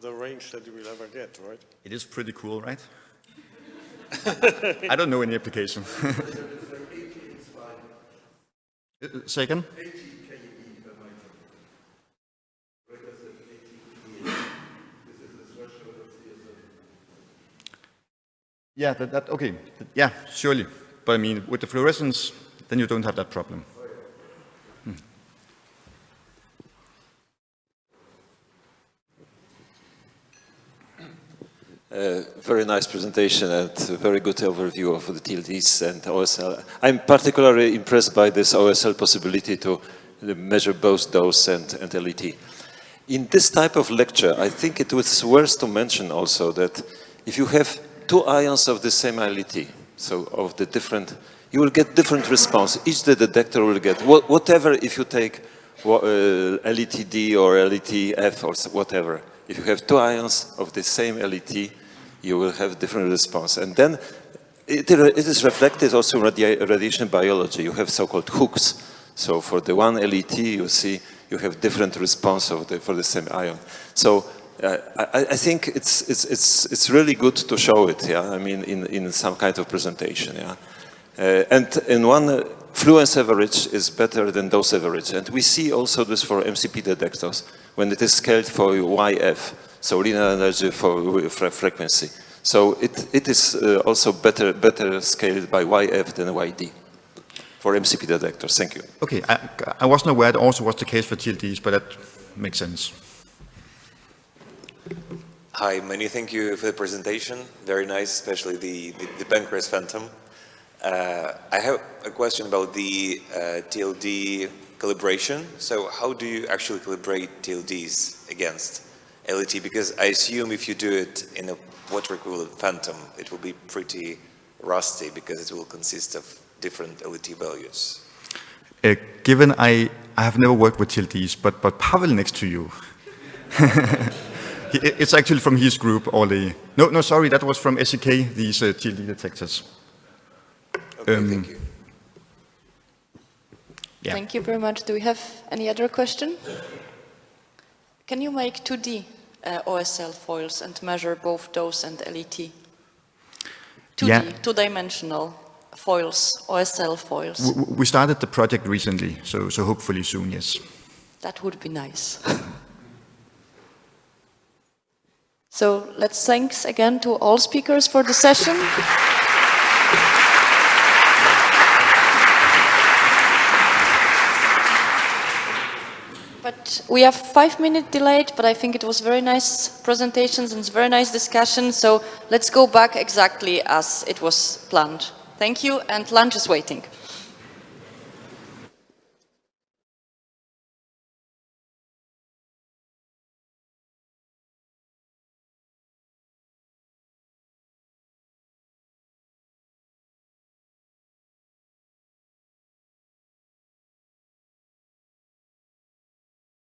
the range that you will ever get, right? It is pretty cool, right? I don't know any application. Say again? 80 KE per micron. Right, that's 80 KE. This is the threshold of CSM. Yeah, okay. Yeah, surely. But I mean, with the fluorescence, then you don't have that problem. Very nice presentation and a very good overview of the TLDs and OSL. I'm particularly impressed by this OSL possibility to measure both dose and LET. In this type of lecture, I think it was worth to mention also that if you have two ions of the same LET, so of the different, you will get different response. Each the detector will get, whatever if you take LETD or LETF or whatever. If you have two ions of the same LET, you will have different response. And then it is reflected also in radiation biology. You have so-called hooks. So for the one LET, you see you have different response for the same ion. So I think it's really good to show it. Yeah, I mean in some kind of presentation. Yeah, and in one fluence average is better than dose average, and we see also this for MCP detectors when it is scaled for YF, so linear energy for frequency. So it is also better scaled by YF than YD for MCP detectors. Thank you. Okay, I wasn't aware it also was the case for TLDs, but that makes sense. Hi, many thank you for the presentation. Very nice, especially the pancreas phantom. I have a question about the TLD calibration. So how do you actually calibrate TLDs against LET? Because I assume if you do it in a water-cooled phantom, it will be pretty rusty because it will consist of different LET values. Given I have never worked with TLDs, but Pavel next to you, It's actually from his group, all the... No, sorry, that was from SCK, these TLD detectors. Okay, thank you. Yeah. Thank you very much. Do we have any other question? Can you make 2D OSL foils and measure both dose and LET? 2D, Yeah. two-dimensional foils, OSL foils. We started the project recently, so hopefully soon, yes. That would be nice. So let's thanks again to all speakers for the session. But we have 5-minute delayed, but I think it was very nice presentations and very nice discussion. So let's go back exactly as it was planned. Thank you, and lunch is waiting.